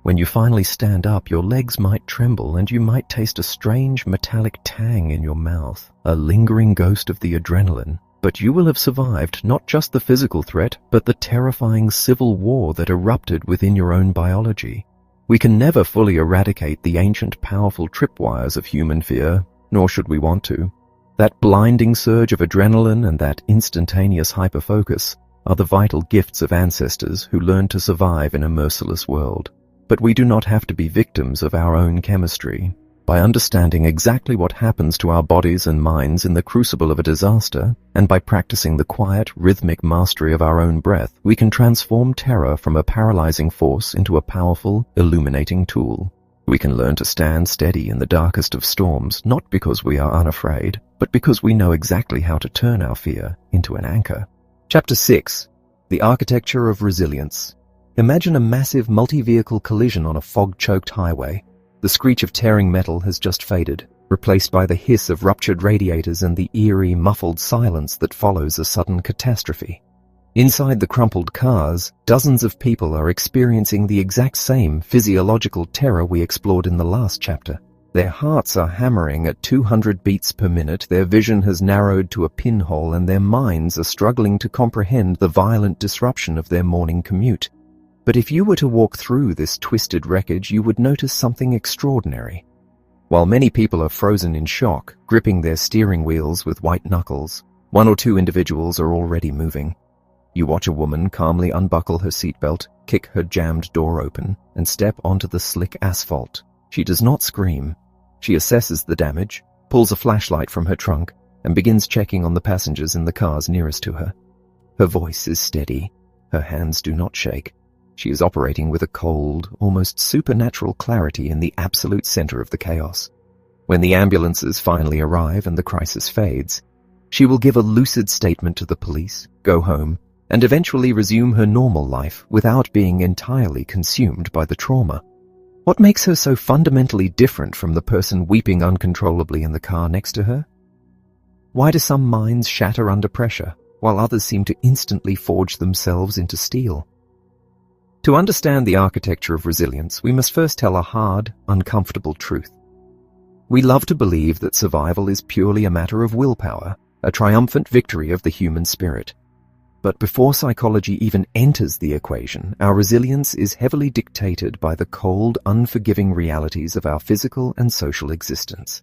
When you finally stand up, your legs might tremble and you might taste a strange metallic tang in your mouth, a lingering ghost of the adrenaline. But you will have survived not just the physical threat, but the terrifying civil war that erupted within your own biology. We can never fully eradicate the ancient powerful tripwires of human fear, nor should we want to. That blinding surge of adrenaline and that instantaneous hyperfocus are the vital gifts of ancestors who learned to survive in a merciless world. But we do not have to be victims of our own chemistry. By understanding exactly what happens to our bodies and minds in the crucible of a disaster, and by practicing the quiet, rhythmic mastery of our own breath, we can transform terror from a paralyzing force into a powerful, illuminating tool. We can learn to stand steady in the darkest of storms, not because we are unafraid, but because we know exactly how to turn our fear into an anchor. Chapter 6. The Architecture of Resilience. Imagine a massive multi-vehicle collision on a fog-choked highway. The screech of tearing metal has just faded, replaced by the hiss of ruptured radiators and the eerie, muffled silence that follows a sudden catastrophe. Inside the crumpled cars, dozens of people are experiencing the exact same physiological terror we explored in the last chapter. Their hearts are hammering at 200 beats per minute, their vision has narrowed to a pinhole, and their minds are struggling to comprehend the violent disruption of their morning commute. But if you were to walk through this twisted wreckage, you would notice something extraordinary. While many people are frozen in shock, gripping their steering wheels with white knuckles, 1 or 2 individuals are already moving. You watch a woman calmly unbuckle her seatbelt, kick her jammed door open, and step onto the slick asphalt. She does not scream. She assesses the damage, pulls a flashlight from her trunk, and begins checking on the passengers in the cars nearest to her. Her voice is steady. Her hands do not shake. She is operating with a cold, almost supernatural clarity in the absolute center of the chaos. When the ambulances finally arrive and the crisis fades, she will give a lucid statement to the police, go home, and eventually resume her normal life without being entirely consumed by the trauma. What makes her so fundamentally different from the person weeping uncontrollably in the car next to her? Why do some minds shatter under pressure, while others seem to instantly forge themselves into steel? To understand the architecture of resilience, we must first tell a hard, uncomfortable truth. We love to believe that survival is purely a matter of willpower, a triumphant victory of the human spirit. But before psychology even enters the equation, our resilience is heavily dictated by the cold, unforgiving realities of our physical and social existence.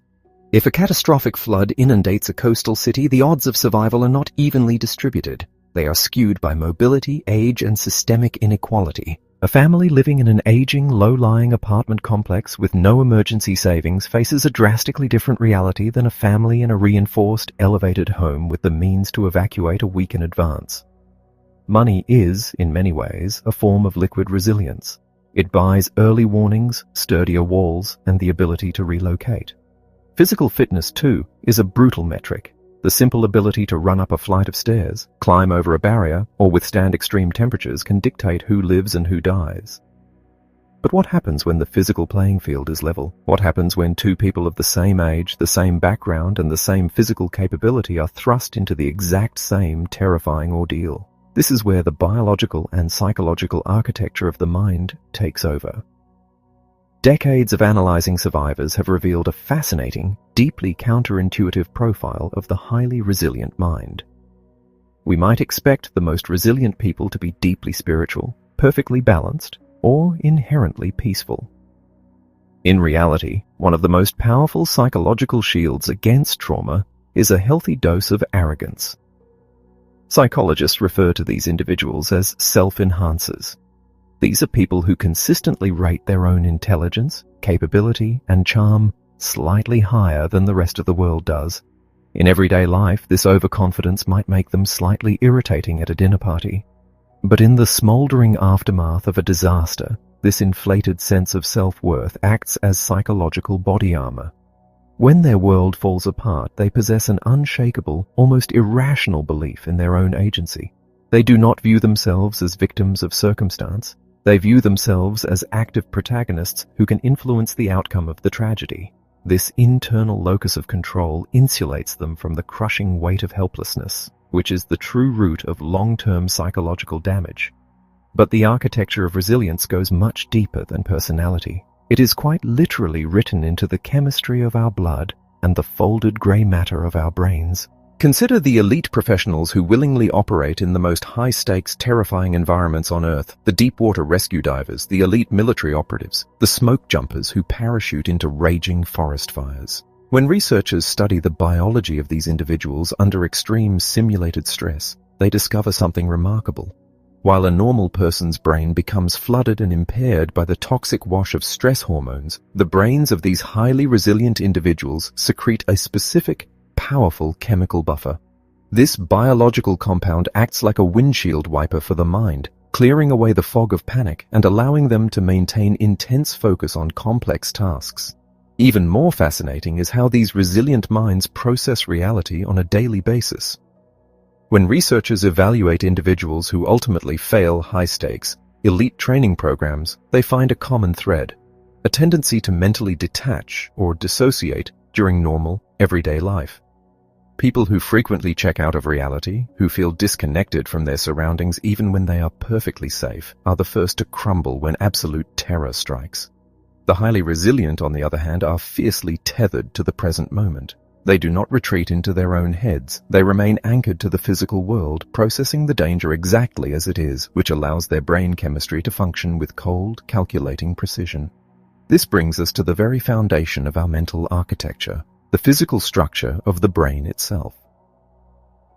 If a catastrophic flood inundates a coastal city, the odds of survival are not evenly distributed. They are skewed by mobility, age, and systemic inequality. A family living in an aging, low-lying apartment complex with no emergency savings faces a drastically different reality than a family in a reinforced, elevated home with the means to evacuate a week in advance. Money is, in many ways, a form of liquid resilience. It buys early warnings, sturdier walls, and the ability to relocate. Physical fitness, too, is a brutal metric. The simple ability to run up a flight of stairs, climb over a barrier, or withstand extreme temperatures can dictate who lives and who dies. But what happens when the physical playing field is level? What happens when two people of the same age, the same background, and the same physical capability are thrust into the exact same terrifying ordeal? This is where the biological and psychological architecture of the mind takes over. Decades of analyzing survivors have revealed a fascinating, deeply counterintuitive profile of the highly resilient mind. We might expect the most resilient people to be deeply spiritual, perfectly balanced, or inherently peaceful. In reality, one of the most powerful psychological shields against trauma is a healthy dose of arrogance. Psychologists refer to these individuals as self-enhancers. These are people who consistently rate their own intelligence, capability, and charm slightly higher than the rest of the world does. In everyday life, this overconfidence might make them slightly irritating at a dinner party. But in the smoldering aftermath of a disaster, this inflated sense of self-worth acts as psychological body armor. When their world falls apart, they possess an unshakable, almost irrational belief in their own agency. They do not view themselves as victims of circumstance. They view themselves as active protagonists who can influence the outcome of the tragedy. This internal locus of control insulates them from the crushing weight of helplessness, which is the true root of long-term psychological damage. But the architecture of resilience goes much deeper than personality. It is quite literally written into the chemistry of our blood and the folded grey matter of our brains. Consider the elite professionals who willingly operate in the most high-stakes, terrifying environments on Earth, the deep-water rescue divers, the elite military operatives, the smoke jumpers who parachute into raging forest fires. When researchers study the biology of these individuals under extreme simulated stress, they discover something remarkable. While a normal person's brain becomes flooded and impaired by the toxic wash of stress hormones, the brains of these highly resilient individuals secrete a specific, powerful chemical buffer. This biological compound acts like a windshield wiper for the mind, clearing away the fog of panic and allowing them to maintain intense focus on complex tasks. Even more fascinating is how these resilient minds process reality on a daily basis. When researchers evaluate individuals who ultimately fail high-stakes, elite training programs, they find a common thread: a tendency to mentally detach or dissociate during normal, everyday life. People who frequently check out of reality, who feel disconnected from their surroundings even when they are perfectly safe, are the first to crumble when absolute terror strikes. The highly resilient, on the other hand, are fiercely tethered to the present moment. They do not retreat into their own heads. They remain anchored to the physical world, processing the danger exactly as it is, which allows their brain chemistry to function with cold, calculating precision. This brings us to the very foundation of our mental architecture, the physical structure of the brain itself.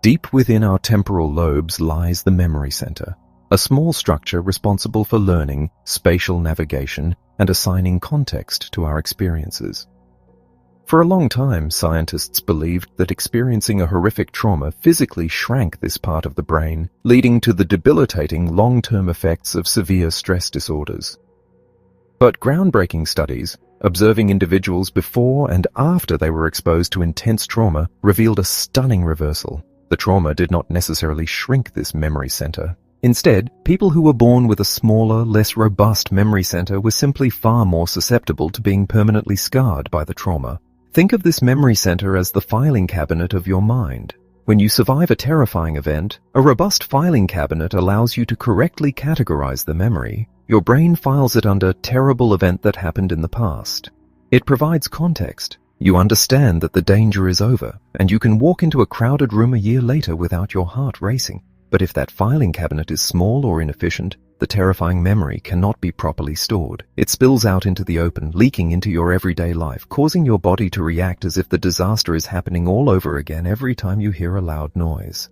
Deep within our temporal lobes lies the memory center, a small structure responsible for learning, spatial navigation, and assigning context to our experiences. For a long time, scientists believed that experiencing a horrific trauma physically shrank this part of the brain, leading to the debilitating long-term effects of severe stress disorders. But groundbreaking studies, observing individuals before and after they were exposed to intense trauma, revealed a stunning reversal. The trauma did not necessarily shrink this memory center. Instead, people who were born with a smaller, less robust memory center were simply far more susceptible to being permanently scarred by the trauma. Think of this memory center as the filing cabinet of your mind. When you survive a terrifying event, a robust filing cabinet allows you to correctly categorize the memory. Your brain files it under terrible event that happened in the past. It provides context. You understand that the danger is over, and you can walk into a crowded room a year later without your heart racing. But if that filing cabinet is small or inefficient, the terrifying memory cannot be properly stored. It spills out into the open, leaking into your everyday life, causing your body to react as if the disaster is happening all over again every time you hear a loud noise.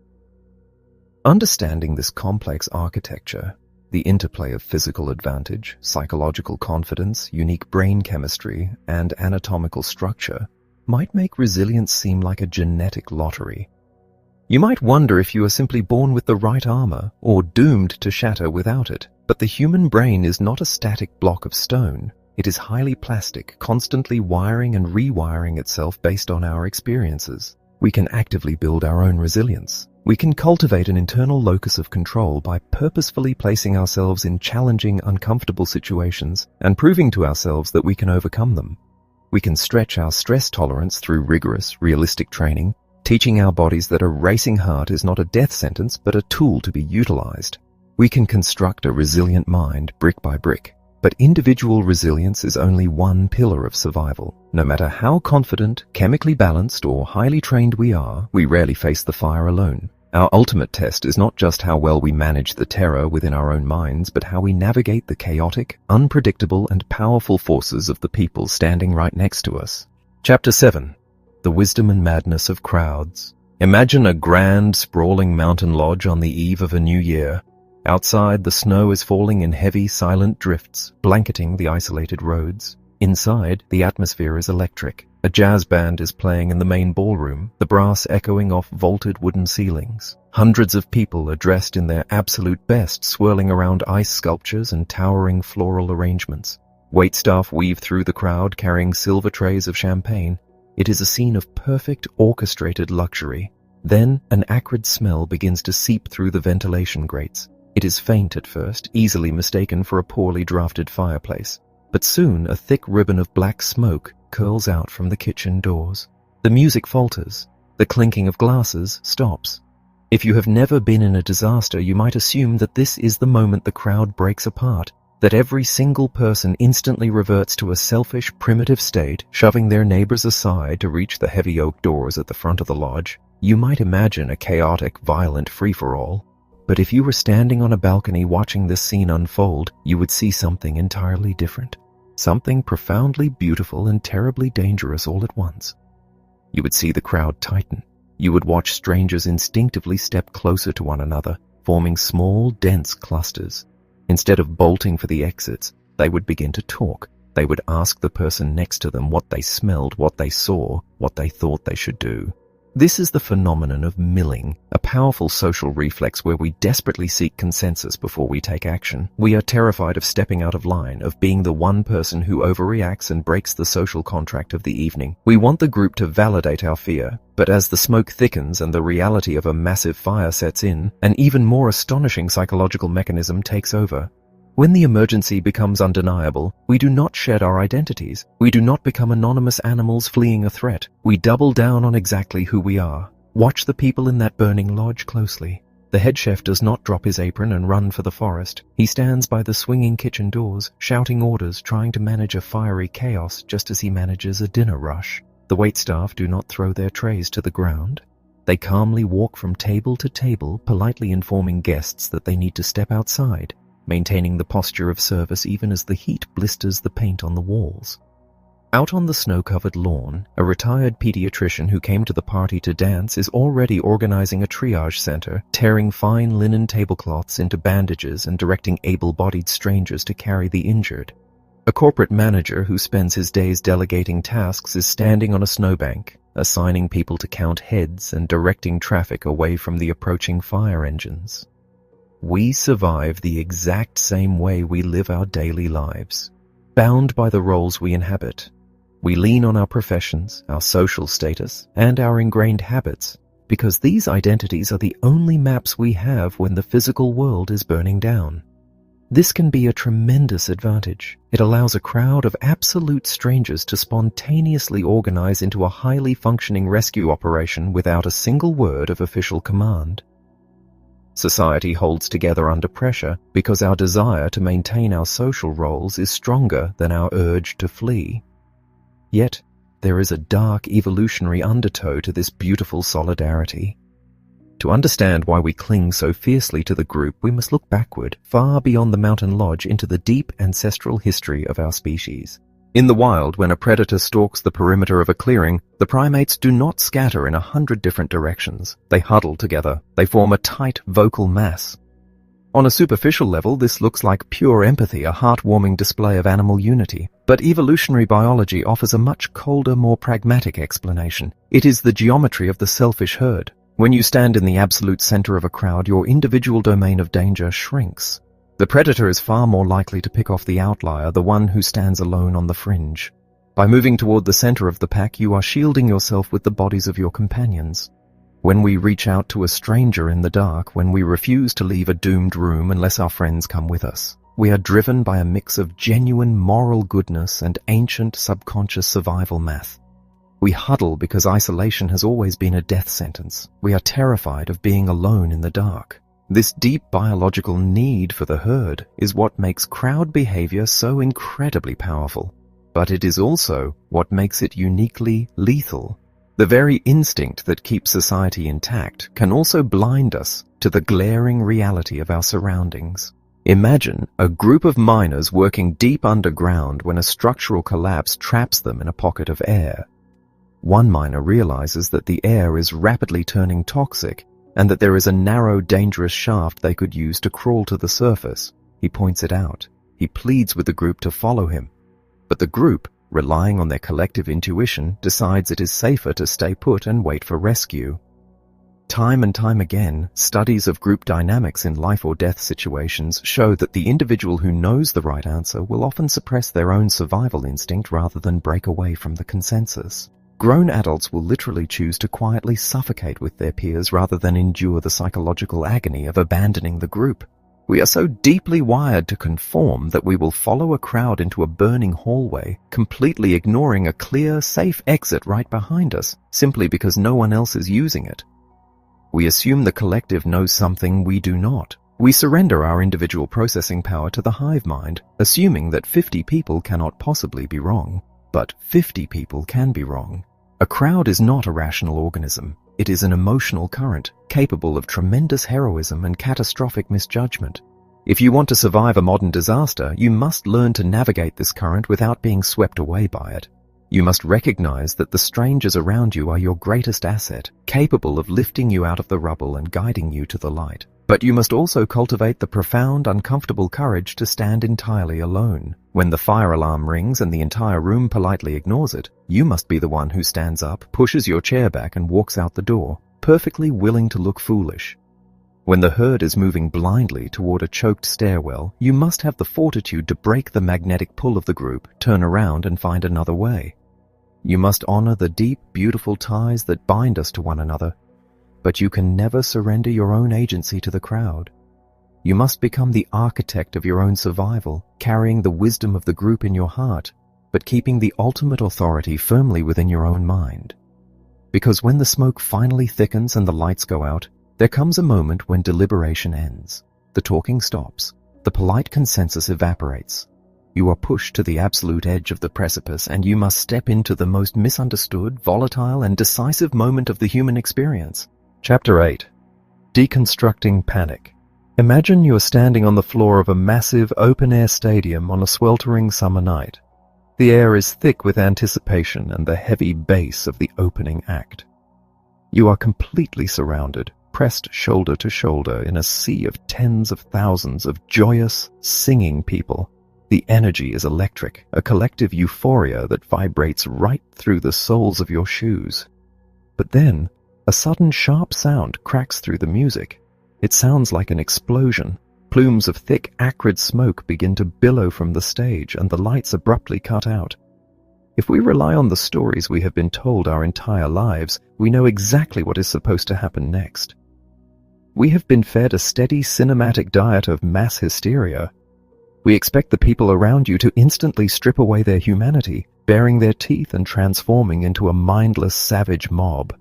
Understanding this complex architecture, the interplay of physical advantage, psychological confidence, unique brain chemistry, and anatomical structure, might make resilience seem like a genetic lottery. You might wonder if you are simply born with the right armor or doomed to shatter without it. But the human brain is not a static block of stone. It is highly plastic, constantly wiring and rewiring itself based on our experiences. We can actively build our own resilience. We can cultivate an internal locus of control by purposefully placing ourselves in challenging, uncomfortable situations and proving to ourselves that we can overcome them. We can stretch our stress tolerance through rigorous, realistic training, teaching our bodies that a racing heart is not a death sentence but a tool to be utilized. We can construct a resilient mind brick by brick. But individual resilience is only one pillar of survival. No matter how confident, chemically balanced, or highly trained we are, we rarely face the fire alone. Our ultimate test is not just how well we manage the terror within our own minds, but how we navigate the chaotic, unpredictable, and powerful forces of the people standing right next to us. Chapter 7. The Wisdom and Madness of Crowds. Imagine a grand, sprawling mountain lodge on the eve of a new year. Outside, the snow is falling in heavy, silent drifts, blanketing the isolated roads. Inside, the atmosphere is electric. A jazz band is playing in the main ballroom, the brass echoing off vaulted wooden ceilings. Hundreds of people are dressed in their absolute best, swirling around ice sculptures and towering floral arrangements. Waitstaff weave through the crowd, carrying silver trays of champagne. It is a scene of perfect, orchestrated luxury. Then, an acrid smell begins to seep through the ventilation grates. It is faint at first, easily mistaken for a poorly drafted fireplace. But soon, a thick ribbon of black smoke curls out from the kitchen doors. The music falters. The clinking of glasses stops. If you have never been in a disaster, you might assume that this is the moment the crowd breaks apart, that every single person instantly reverts to a selfish, primitive state, shoving their neighbors aside to reach the heavy oak doors at the front of the lodge. You might imagine a chaotic, violent free-for-all. But if you were standing on a balcony watching this scene unfold, you would see something entirely different. Something profoundly beautiful and terribly dangerous all at once. You would see the crowd tighten. You would watch strangers instinctively step closer to one another, forming small, dense clusters. Instead of bolting for the exits, they would begin to talk. They would ask the person next to them what they smelled, what they saw, what they thought they should do. This is the phenomenon of milling, a powerful social reflex where we desperately seek consensus before we take action. We are terrified of stepping out of line, of being the one person who overreacts and breaks the social contract of the evening. We want the group to validate our fear, but as the smoke thickens and the reality of a massive fire sets in, an even more astonishing psychological mechanism takes over. When the emergency becomes undeniable, we do not shed our identities. We do not become anonymous animals fleeing a threat. We double down on exactly who we are. Watch the people in that burning lodge closely. The head chef does not drop his apron and run for the forest. He stands by the swinging kitchen doors, shouting orders, trying to manage a fiery chaos just as he manages a dinner rush. The waitstaff do not throw their trays to the ground. They calmly walk from table to table, politely informing guests that they need to step outside, maintaining the posture of service even as the heat blisters the paint on the walls. Out on the snow-covered lawn, a retired pediatrician who came to the party to dance is already organizing a triage center, tearing fine linen tablecloths into bandages and directing able-bodied strangers to carry the injured. A corporate manager who spends his days delegating tasks is standing on a snowbank, assigning people to count heads and directing traffic away from the approaching fire engines. We survive the exact same way we live our daily lives, bound by the roles we inhabit. We lean on our professions, our social status, and our ingrained habits, because these identities are the only maps we have when the physical world is burning down. This can be a tremendous advantage. It allows a crowd of absolute strangers to spontaneously organize into a highly functioning rescue operation without a single word of official command. Society holds together under pressure because our desire to maintain our social roles is stronger than our urge to flee. Yet, there is a dark evolutionary undertow to this beautiful solidarity. To understand why we cling so fiercely to the group, we must look backward, far beyond the mountain lodge, into the deep ancestral history of our species. In the wild, when a predator stalks the perimeter of a clearing, the primates do not scatter in 100 different directions. They huddle together. They form a tight vocal mass. On a superficial level, this looks like pure empathy, a heartwarming display of animal unity. But evolutionary biology offers a much colder, more pragmatic explanation. It is the geometry of the selfish herd. When you stand in the absolute center of a crowd, your individual domain of danger shrinks. The predator is far more likely to pick off the outlier, the one who stands alone on the fringe. By moving toward the center of the pack, you are shielding yourself with the bodies of your companions. When we reach out to a stranger in the dark, when we refuse to leave a doomed room unless our friends come with us, we are driven by a mix of genuine moral goodness and ancient subconscious survival math. We huddle because isolation has always been a death sentence. We are terrified of being alone in the dark. This deep biological need for the herd is what makes crowd behavior so incredibly powerful. But it is also what makes it uniquely lethal. The very instinct that keeps society intact can also blind us to the glaring reality of our surroundings. Imagine a group of miners working deep underground when a structural collapse traps them in a pocket of air. One miner realizes that the air is rapidly turning toxic and that there is a narrow, dangerous shaft they could use to crawl to the surface. He points it out. He pleads with the group to follow him. But the group, relying on their collective intuition, decides it is safer to stay put and wait for rescue. Time and time again, studies of group dynamics in life or death situations show that the individual who knows the right answer will often suppress their own survival instinct rather than break away from the consensus. Grown adults will literally choose to quietly suffocate with their peers rather than endure the psychological agony of abandoning the group. We are so deeply wired to conform that we will follow a crowd into a burning hallway, completely ignoring a clear, safe exit right behind us, simply because no one else is using it. We assume the collective knows something we do not. We surrender our individual processing power to the hive mind, assuming that 50 people cannot possibly be wrong. But 50 people can be wrong. A crowd is not a rational organism. It is an emotional current, capable of tremendous heroism and catastrophic misjudgment. If you want to survive a modern disaster, you must learn to navigate this current without being swept away by it. You must recognize that the strangers around you are your greatest asset, capable of lifting you out of the rubble and guiding you to the light. But you must also cultivate the profound, uncomfortable courage to stand entirely alone. When the fire alarm rings and the entire room politely ignores it, you must be the one who stands up, pushes your chair back and walks out the door, perfectly willing to look foolish. When the herd is moving blindly toward a choked stairwell, you must have the fortitude to break the magnetic pull of the group, turn around and find another way. You must honor the deep, beautiful ties that bind us to one another. But you can never surrender your own agency to the crowd. You must become the architect of your own survival, carrying the wisdom of the group in your heart, but keeping the ultimate authority firmly within your own mind. Because when the smoke finally thickens and the lights go out, there comes a moment when deliberation ends. The talking stops. The polite consensus evaporates. You are pushed to the absolute edge of the precipice, and you must step into the most misunderstood, volatile, and decisive moment of the human experience. Chapter 8. Deconstructing Panic. Imagine you are standing on the floor of a massive open-air stadium on a sweltering summer night. The air is thick with anticipation and the heavy bass of the opening act. You are completely surrounded, pressed shoulder to shoulder in a sea of tens of thousands of joyous, singing people. The energy is electric, a collective euphoria that vibrates right through the soles of your shoes. But then, a sudden sharp sound cracks through the music. It sounds like an explosion. Plumes of thick, acrid smoke begin to billow from the stage, and the lights abruptly cut out. If we rely on the stories we have been told our entire lives, we know exactly what is supposed to happen next. We have been fed a steady cinematic diet of mass hysteria. We expect the people around you to instantly strip away their humanity, baring their teeth and transforming into a mindless, savage mob.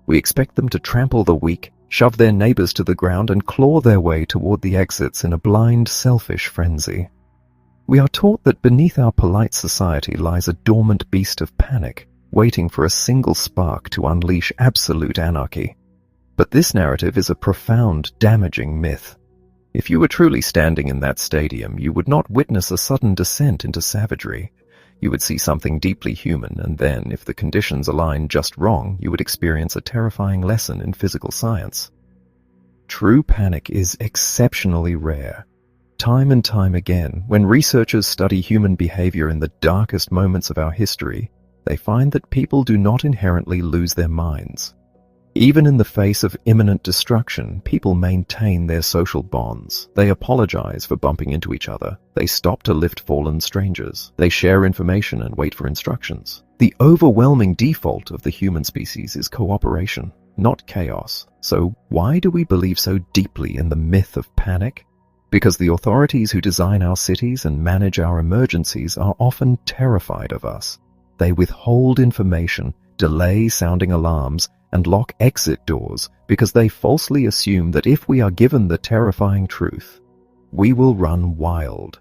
We expect them to trample the weak, shove their neighbors to the ground, and claw their way toward the exits in a blind, selfish frenzy. We are taught that beneath our polite society lies a dormant beast of panic, waiting for a single spark to unleash absolute anarchy. But this narrative is a profound, damaging myth. If you were truly standing in that stadium, you would not witness a sudden descent into savagery. You would see something deeply human, and then, if the conditions aligned just wrong, you would experience a terrifying lesson in physical science. True panic is exceptionally rare. Time and time again, when researchers study human behavior in the darkest moments of our history, they find that people do not inherently lose their minds. Even in the face of imminent destruction, people maintain their social bonds. They apologize for bumping into each other. They stop to lift fallen strangers. They share information and wait for instructions. The overwhelming default of the human species is cooperation, not chaos. So why do we believe so deeply in the myth of panic? Because the authorities who design our cities and manage our emergencies are often terrified of us. They withhold information, delay sounding alarms, and lock exit doors because they falsely assume that if we are given the terrifying truth, we will run wild.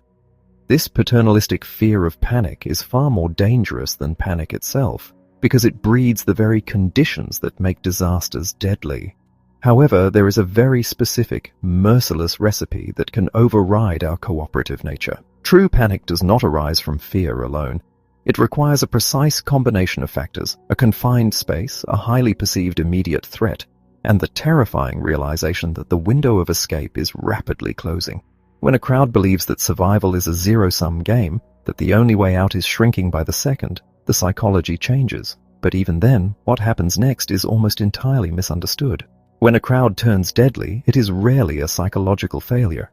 This paternalistic fear of panic is far more dangerous than panic itself because it breeds the very conditions that make disasters deadly. However, there is a very specific, merciless recipe that can override our cooperative nature. True panic does not arise from fear alone. It requires a precise combination of factors: a confined space, a highly perceived immediate threat, and the terrifying realization that the window of escape is rapidly closing. When a crowd believes that survival is a zero-sum game, that the only way out is shrinking by the second, the psychology changes. But even then, what happens next is almost entirely misunderstood. When a crowd turns deadly, it is rarely a psychological failure.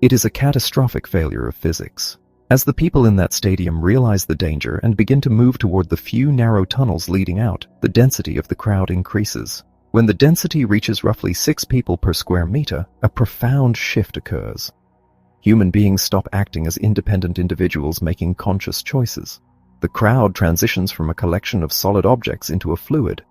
It is a catastrophic failure of physics. As the people in that stadium realize the danger and begin to move toward the few narrow tunnels leading out, the density of the crowd increases. When the density reaches roughly 6 people per square meter, a profound shift occurs. Human beings stop acting as independent individuals making conscious choices. The crowd transitions from a collection of solid objects into a fluid.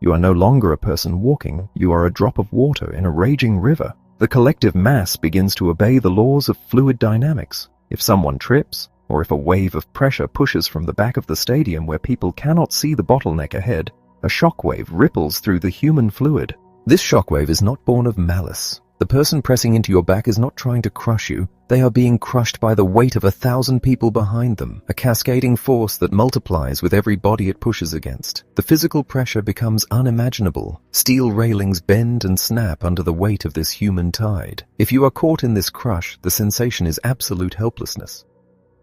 You are no longer a person walking, you are a drop of water in a raging river. The collective mass begins to obey the laws of fluid dynamics. If someone trips, or if a wave of pressure pushes from the back of the stadium where people cannot see the bottleneck ahead, a shockwave ripples through the human fluid. This shockwave is not born of malice. The person pressing into your back is not trying to crush you. They are being crushed by the weight of 1,000 people behind them, a cascading force that multiplies with every body it pushes against. The physical pressure becomes unimaginable. Steel railings bend and snap under the weight of this human tide. If you are caught in this crush, the sensation is absolute helplessness.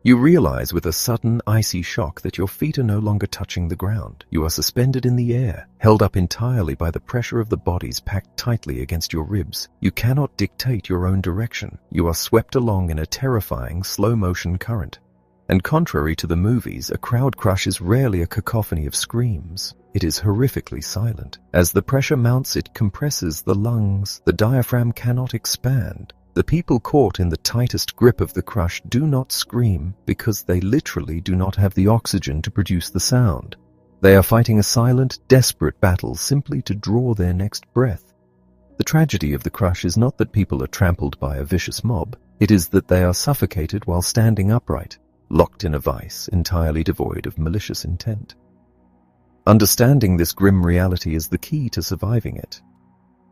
You realize with a sudden, icy shock that your feet are no longer touching the ground. You are suspended in the air, held up entirely by the pressure of the bodies packed tightly against your ribs. You cannot dictate your own direction. You are swept along in a terrifying, slow-motion current. And contrary to the movies, a crowd crush is rarely a cacophony of screams. It is horrifically silent. As the pressure mounts, it compresses the lungs. The diaphragm cannot expand. The people caught in the tightest grip of the crush do not scream because they literally do not have the oxygen to produce the sound. They are fighting a silent, desperate battle simply to draw their next breath. The tragedy of the crush is not that people are trampled by a vicious mob. It is that they are suffocated while standing upright, locked in a vice entirely devoid of malicious intent. Understanding this grim reality is the key to surviving it.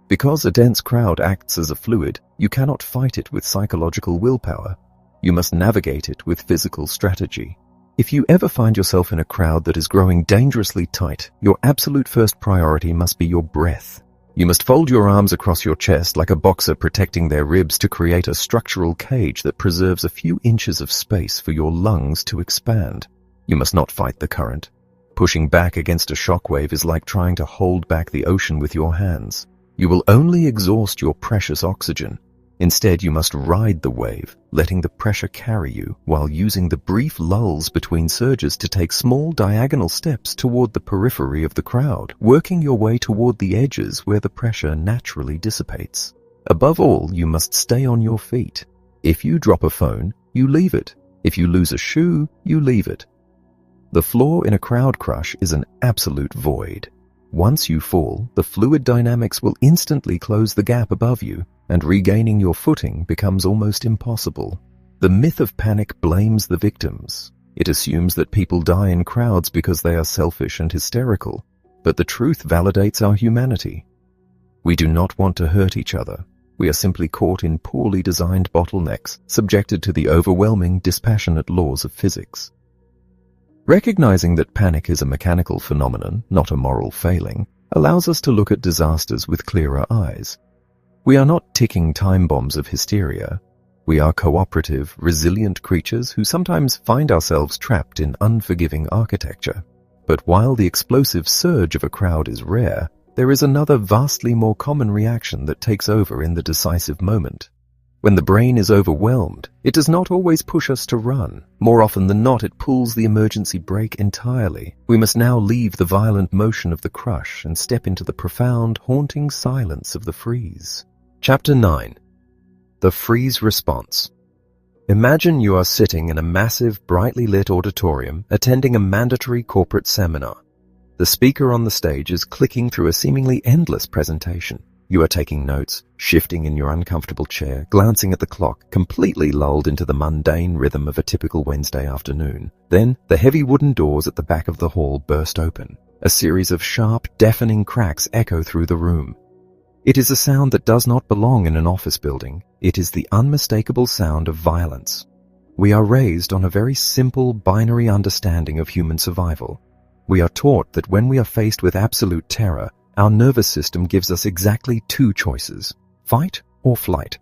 Because a dense crowd acts as a fluid, you cannot fight it with psychological willpower. You must navigate it with physical strategy. If you ever find yourself in a crowd that is growing dangerously tight, your absolute first priority must be your breath. You must fold your arms across your chest like a boxer protecting their ribs to create a structural cage that preserves a few inches of space for your lungs to expand. You must not fight the current. Pushing back against a shockwave is like trying to hold back the ocean with your hands. You will only exhaust your precious oxygen. Instead, you must ride the wave, letting the pressure carry you while using the brief lulls between surges to take small diagonal steps toward the periphery of the crowd, working your way toward the edges where the pressure naturally dissipates. Above all, you must stay on your feet. If you drop a phone, you leave it. If you lose a shoe, you leave it. The floor in a crowd crush is an absolute void. Once you fall, the fluid dynamics will instantly close the gap above you, and regaining your footing becomes almost impossible. The myth of panic blames the victims. It assumes that people die in crowds because they are selfish and hysterical, but the truth validates our humanity. We do not want to hurt each other. We are simply caught in poorly designed bottlenecks, subjected to the overwhelming, dispassionate laws of physics. Recognizing that panic is a mechanical phenomenon, not a moral failing, allows us to look at disasters with clearer eyes. We are not ticking time bombs of hysteria. We are cooperative, resilient creatures who sometimes find ourselves trapped in unforgiving architecture. But while the explosive surge of a crowd is rare, there is another vastly more common reaction that takes over in the decisive moment. When the brain is overwhelmed, it does not always push us to run. More often than not, it pulls the emergency brake entirely. We must now leave the violent motion of the crush and step into the profound, haunting silence of the freeze. Chapter 9. The Freeze Response. Imagine you are sitting in a massive, brightly lit auditorium attending a mandatory corporate seminar. The speaker on the stage is clicking through a seemingly endless presentation. You are taking notes, shifting in your uncomfortable chair, glancing at the clock, completely lulled into the mundane rhythm of a typical Wednesday afternoon. Then, the heavy wooden doors at the back of the hall burst open. A series of sharp, deafening cracks echo through the room. It is a sound that does not belong in an office building. It is the unmistakable sound of violence. We are raised on a very simple, binary understanding of human survival. We are taught that when we are faced with absolute terror, our nervous system gives us exactly two choices: fight or flight.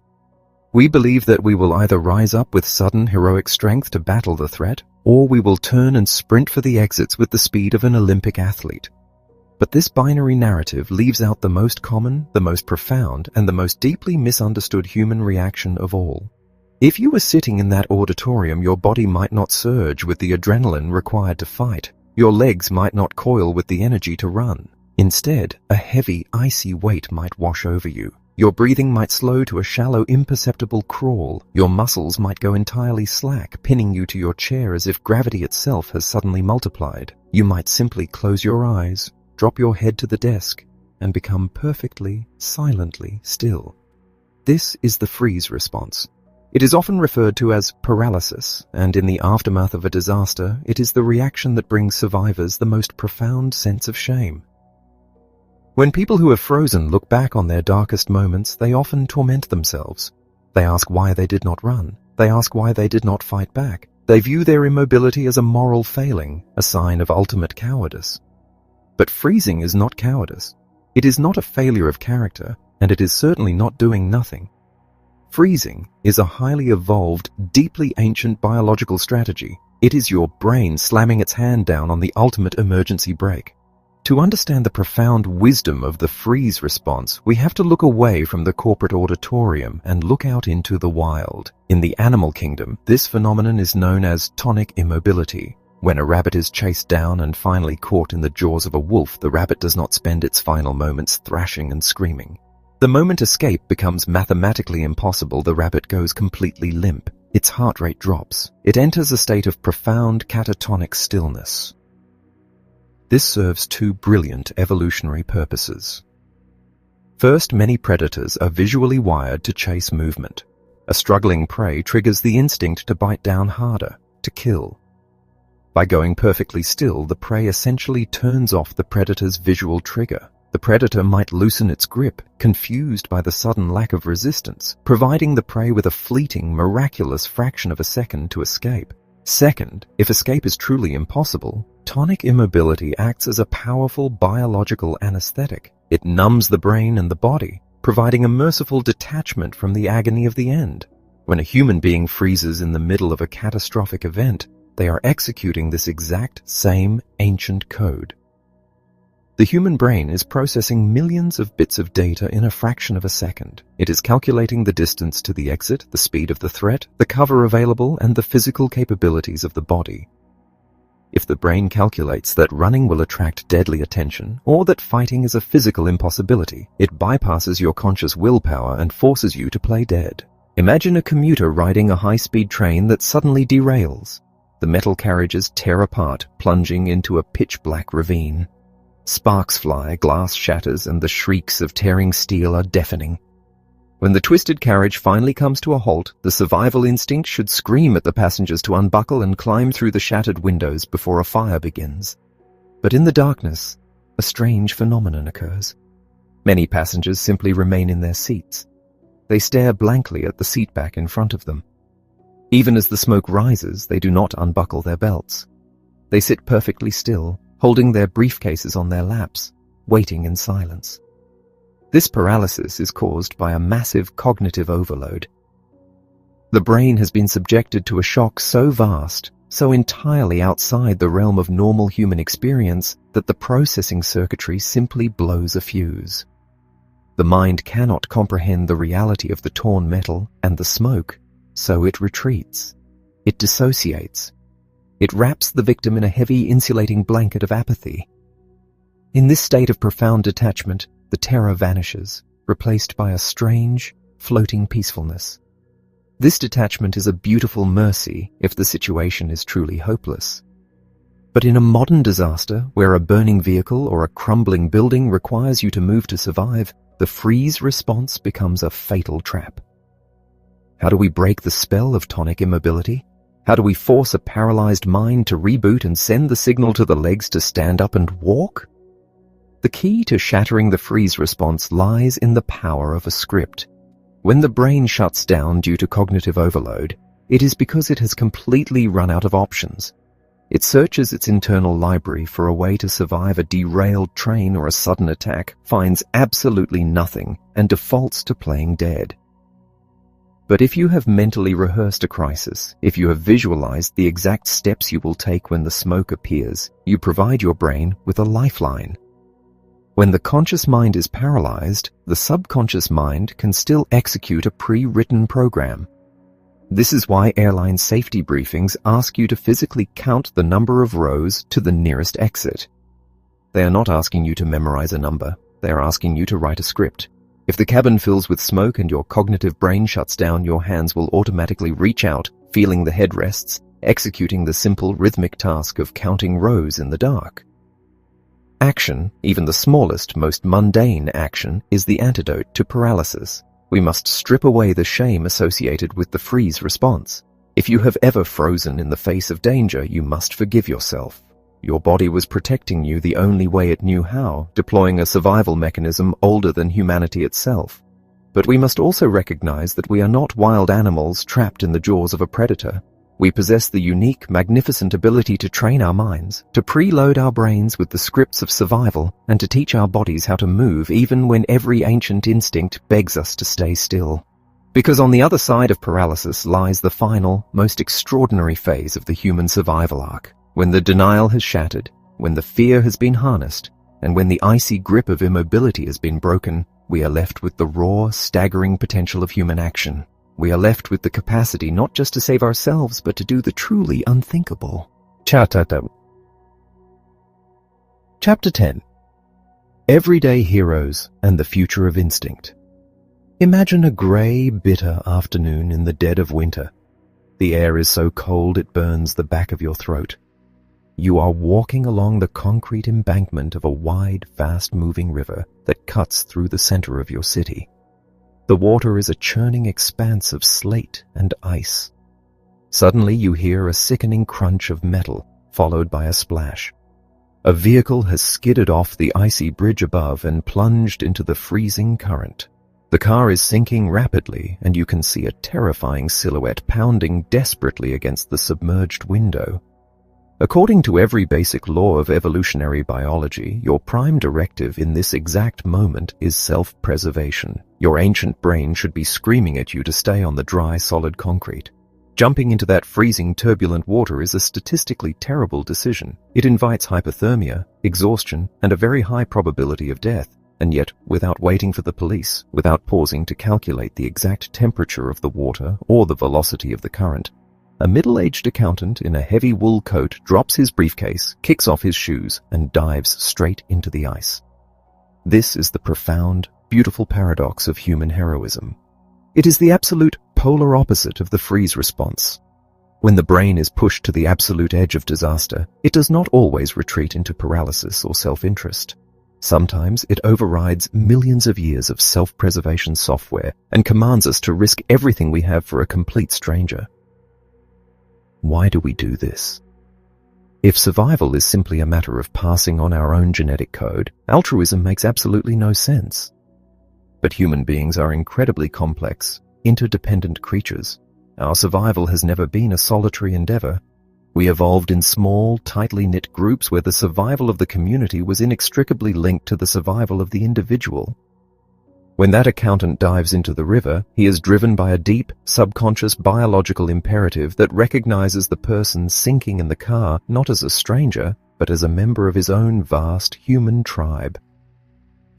We believe that we will either rise up with sudden heroic strength to battle the threat, or we will turn and sprint for the exits with the speed of an Olympic athlete. But this binary narrative leaves out the most common, the most profound, and the most deeply misunderstood human reaction of all. If you were sitting in that auditorium, your body might not surge with the adrenaline required to fight. Your legs might not coil with the energy to run. Instead, a heavy, icy weight might wash over you. Your breathing might slow to a shallow, imperceptible crawl. Your muscles might go entirely slack, pinning you to your chair as if gravity itself has suddenly multiplied. You might simply close your eyes, drop your head to the desk, and become perfectly, silently still. This is the freeze response. It is often referred to as paralysis, and in the aftermath of a disaster, it is the reaction that brings survivors the most profound sense of shame. When people who have frozen look back on their darkest moments, they often torment themselves. They ask why they did not run. They ask why they did not fight back. They view their immobility as a moral failing, a sign of ultimate cowardice. But freezing is not cowardice. It is not a failure of character, and it is certainly not doing nothing. Freezing is a highly evolved, deeply ancient biological strategy. It is your brain slamming its hand down on the ultimate emergency brake. To understand the profound wisdom of the freeze response, we have to look away from the corporate auditorium and look out into the wild. In the animal kingdom, this phenomenon is known as tonic immobility. When a rabbit is chased down and finally caught in the jaws of a wolf, the rabbit does not spend its final moments thrashing and screaming. The moment escape becomes mathematically impossible, the rabbit goes completely limp. Its heart rate drops. It enters a state of profound catatonic stillness. This serves two brilliant evolutionary purposes. First, many predators are visually wired to chase movement. A struggling prey triggers the instinct to bite down harder, to kill. By going perfectly still, the prey essentially turns off the predator's visual trigger. The predator might loosen its grip, confused by the sudden lack of resistance, providing the prey with a fleeting, miraculous fraction of a second to escape. Second, if escape is truly impossible, tonic immobility acts as a powerful biological anesthetic. It numbs the brain and the body, providing a merciful detachment from the agony of the end. When a human being freezes in the middle of a catastrophic event, they are executing this exact same ancient code. The human brain is processing millions of bits of data in a fraction of a second. It is calculating the distance to the exit, the speed of the threat, the cover available, and the physical capabilities of the body. If the brain calculates that running will attract deadly attention, or that fighting is a physical impossibility, it bypasses your conscious willpower and forces you to play dead. Imagine a commuter riding a high-speed train that suddenly derails. The metal carriages tear apart, plunging into a pitch-black ravine. Sparks fly, glass shatters, and the shrieks of tearing steel are deafening. When the twisted carriage finally comes to a halt, the survival instinct should scream at the passengers to unbuckle and climb through the shattered windows before a fire begins. But in the darkness, a strange phenomenon occurs. Many passengers simply remain in their seats. They stare blankly at the seat back in front of them. Even as the smoke rises, they do not unbuckle their belts. They sit perfectly still, holding their briefcases on their laps, waiting in silence. This paralysis is caused by a massive cognitive overload. The brain has been subjected to a shock so vast, so entirely outside the realm of normal human experience, that the processing circuitry simply blows a fuse. The mind cannot comprehend the reality of the torn metal and the smoke, so it retreats. It dissociates. It wraps the victim in a heavy insulating blanket of apathy. In this state of profound detachment, the terror vanishes, replaced by a strange, floating peacefulness. This detachment is a beautiful mercy if the situation is truly hopeless. But in a modern disaster, where a burning vehicle or a crumbling building requires you to move to survive, the freeze response becomes a fatal trap. How do we break the spell of tonic immobility? How do we force a paralyzed mind to reboot and send the signal to the legs to stand up and walk? The key to shattering the freeze response lies in the power of a script. When the brain shuts down due to cognitive overload, it is because it has completely run out of options. It searches its internal library for a way to survive a derailed train or a sudden attack, finds absolutely nothing, and defaults to playing dead. But if you have mentally rehearsed a crisis, if you have visualized the exact steps you will take when the smoke appears, you provide your brain with a lifeline. When the conscious mind is paralyzed, the subconscious mind can still execute a pre-written program. This is why airline safety briefings ask you to physically count the number of rows to the nearest exit. They are not asking you to memorize a number, they are asking you to write a script. If the cabin fills with smoke and your cognitive brain shuts down, your hands will automatically reach out, feeling the headrests, executing the simple rhythmic task of counting rows in the dark. Action, even the smallest, most mundane action, is the antidote to paralysis. We must strip away the shame associated with the freeze response. If you have ever frozen in the face of danger, you must forgive yourself. Your body was protecting you the only way it knew how, deploying a survival mechanism older than humanity itself. But we must also recognize that we are not wild animals trapped in the jaws of a predator. We possess the unique, magnificent ability to train our minds, to preload our brains with the scripts of survival, and to teach our bodies how to move even when every ancient instinct begs us to stay still. Because on the other side of paralysis lies the final, most extraordinary phase of the human survival arc. When the denial has shattered, when the fear has been harnessed, and when the icy grip of immobility has been broken, we are left with the raw, staggering potential of human action. We are left with the capacity not just to save ourselves, but to do the truly unthinkable. Chapter 10. Everyday Heroes and the Future of Instinct. Imagine a grey, bitter afternoon in the dead of winter. The air is so cold it burns the back of your throat. You are walking along the concrete embankment of a wide, fast-moving river that cuts through the center of your city. The water is a churning expanse of slate and ice. Suddenly you hear a sickening crunch of metal, followed by a splash. A vehicle has skidded off the icy bridge above and plunged into the freezing current. The car is sinking rapidly, and you can see a terrifying silhouette pounding desperately against the submerged window. According to every basic law of evolutionary biology, your prime directive in this exact moment is self-preservation. Your ancient brain should be screaming at you to stay on the dry, solid concrete. Jumping into that freezing, turbulent water is a statistically terrible decision. It invites hypothermia, exhaustion, and a very high probability of death. And yet, without waiting for the police, without pausing to calculate the exact temperature of the water or the velocity of the current, a middle-aged accountant in a heavy wool coat drops his briefcase, kicks off his shoes, and dives straight into the ice. This is the profound, beautiful paradox of human heroism. It is the absolute polar opposite of the freeze response. When the brain is pushed to the absolute edge of disaster, it does not always retreat into paralysis or self-interest. Sometimes it overrides millions of years of self-preservation software and commands us to risk everything we have for a complete stranger. Why do we do this? If survival is simply a matter of passing on our own genetic code, altruism makes absolutely no sense. But human beings are incredibly complex, interdependent creatures. Our survival has never been a solitary endeavor. We evolved in small, tightly knit groups where the survival of the community was inextricably linked to the survival of the individual. When that accountant dives into the river, he is driven by a deep, subconscious biological imperative that recognizes the person sinking in the car not as a stranger, but as a member of his own vast human tribe.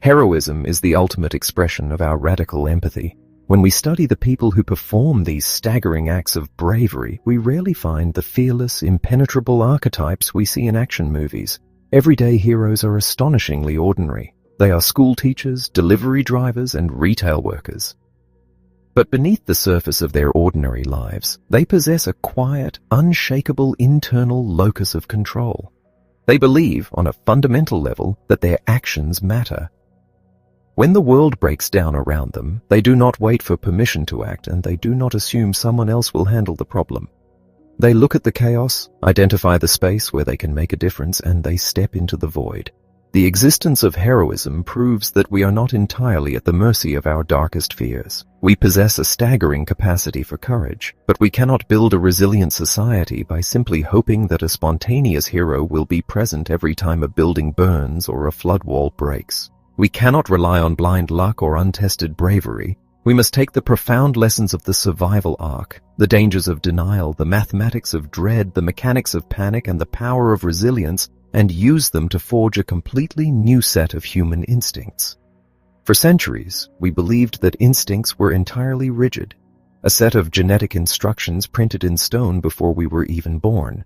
Heroism is the ultimate expression of our radical empathy. When we study the people who perform these staggering acts of bravery, we rarely find the fearless, impenetrable archetypes we see in action movies. Everyday heroes are astonishingly ordinary. They are school teachers, delivery drivers, and retail workers. But beneath the surface of their ordinary lives, they possess a quiet, unshakable internal locus of control. They believe, on a fundamental level, that their actions matter. When the world breaks down around them, they do not wait for permission to act, and they do not assume someone else will handle the problem. They look at the chaos, identify the space where they can make a difference, and they step into the void. The existence of heroism proves that we are not entirely at the mercy of our darkest fears. We possess a staggering capacity for courage, but we cannot build a resilient society by simply hoping that a spontaneous hero will be present every time a building burns or a flood wall breaks. We cannot rely on blind luck or untested bravery. We must take the profound lessons of the survival arc, the dangers of denial, the mathematics of dread, the mechanics of panic, and the power of resilience, and use them to forge a completely new set of human instincts. For centuries, we believed that instincts were entirely rigid, a set of genetic instructions printed in stone before we were even born.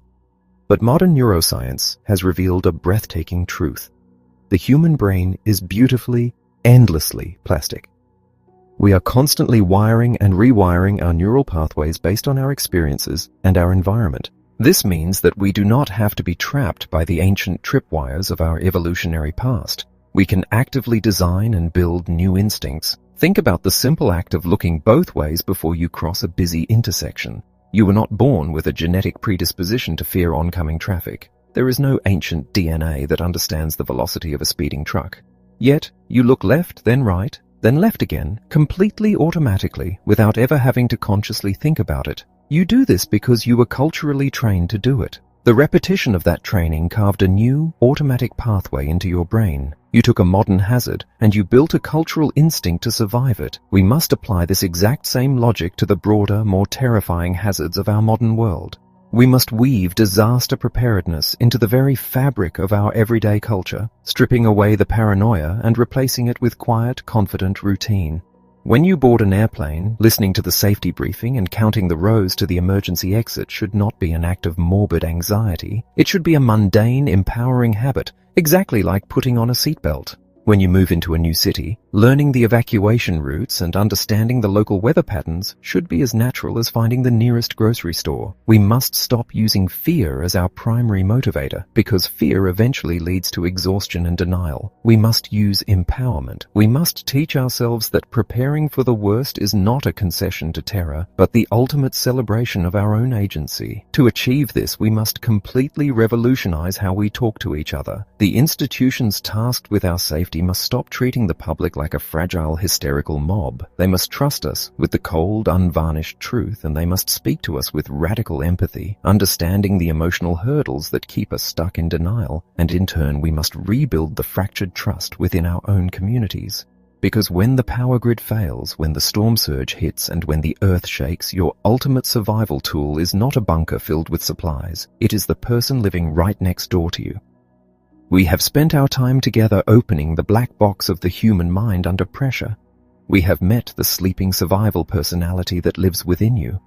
But modern neuroscience has revealed a breathtaking truth. The human brain is beautifully, endlessly plastic. We are constantly wiring and rewiring our neural pathways based on our experiences and our environment. This means that we do not have to be trapped by the ancient tripwires of our evolutionary past. We can actively design and build new instincts. Think about the simple act of looking both ways before you cross a busy intersection. You were not born with a genetic predisposition to fear oncoming traffic. There is no ancient DNA that understands the velocity of a speeding truck. Yet, you look left, then right, then left again, completely automatically, without ever having to consciously think about it. You do this because you were culturally trained to do it. The repetition of that training carved a new, automatic pathway into your brain. You took a modern hazard, and you built a cultural instinct to survive it. We must apply this exact same logic to the broader, more terrifying hazards of our modern world. We must weave disaster preparedness into the very fabric of our everyday culture, stripping away the paranoia and replacing it with quiet, confident routine. When you board an airplane, listening to the safety briefing and counting the rows to the emergency exit should not be an act of morbid anxiety. It should be a mundane, empowering habit, exactly like putting on a seatbelt. When you move into a new city, learning the evacuation routes and understanding the local weather patterns should be as natural as finding the nearest grocery store. We must stop using fear as our primary motivator, because fear eventually leads to exhaustion and denial. We must use empowerment. We must teach ourselves that preparing for the worst is not a concession to terror, but the ultimate celebration of our own agency. To achieve this, we must completely revolutionize how we talk to each other. The institutions tasked with our safety must stop treating the public like a fragile, hysterical mob. They must trust us with the cold, unvarnished truth, and they must speak to us with radical empathy, understanding the emotional hurdles that keep us stuck in denial, and in turn we must rebuild the fractured trust within our own communities. Because when the power grid fails, when the storm surge hits, and when the earth shakes, your ultimate survival tool is not a bunker filled with supplies. It is the person living right next door to you. We have spent our time together opening the black box of the human mind under pressure. We have met the sleeping survival personality that lives within you.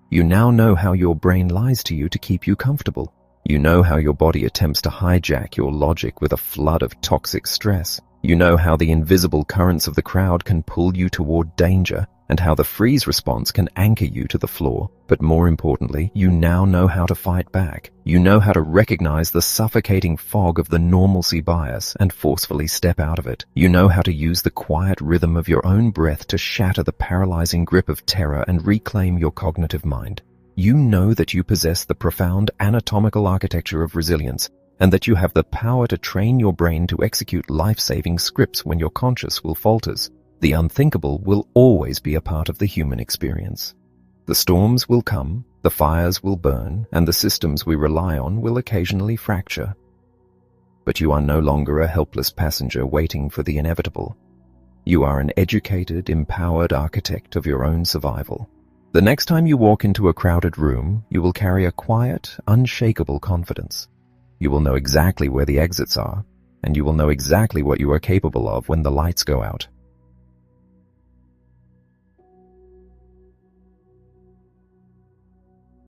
You now know how your brain lies to you to keep you comfortable. You know how your body attempts to hijack your logic with a flood of toxic stress. You know how the invisible currents of the crowd can pull you toward danger, and how the freeze response can anchor you to the floor. But more importantly, you now know how to fight back. You know how to recognize the suffocating fog of the normalcy bias and forcefully step out of it. You know how to use the quiet rhythm of your own breath to shatter the paralyzing grip of terror and reclaim your cognitive mind. You know that you possess the profound anatomical architecture of resilience, and that you have the power to train your brain to execute life-saving scripts when your conscious will falters. The unthinkable will always be a part of the human experience. The storms will come, the fires will burn, and the systems we rely on will occasionally fracture. But you are no longer a helpless passenger waiting for the inevitable. You are an educated, empowered architect of your own survival. The next time you walk into a crowded room, you will carry a quiet, unshakable confidence. You will know exactly where the exits are, and you will know exactly what you are capable of when the lights go out.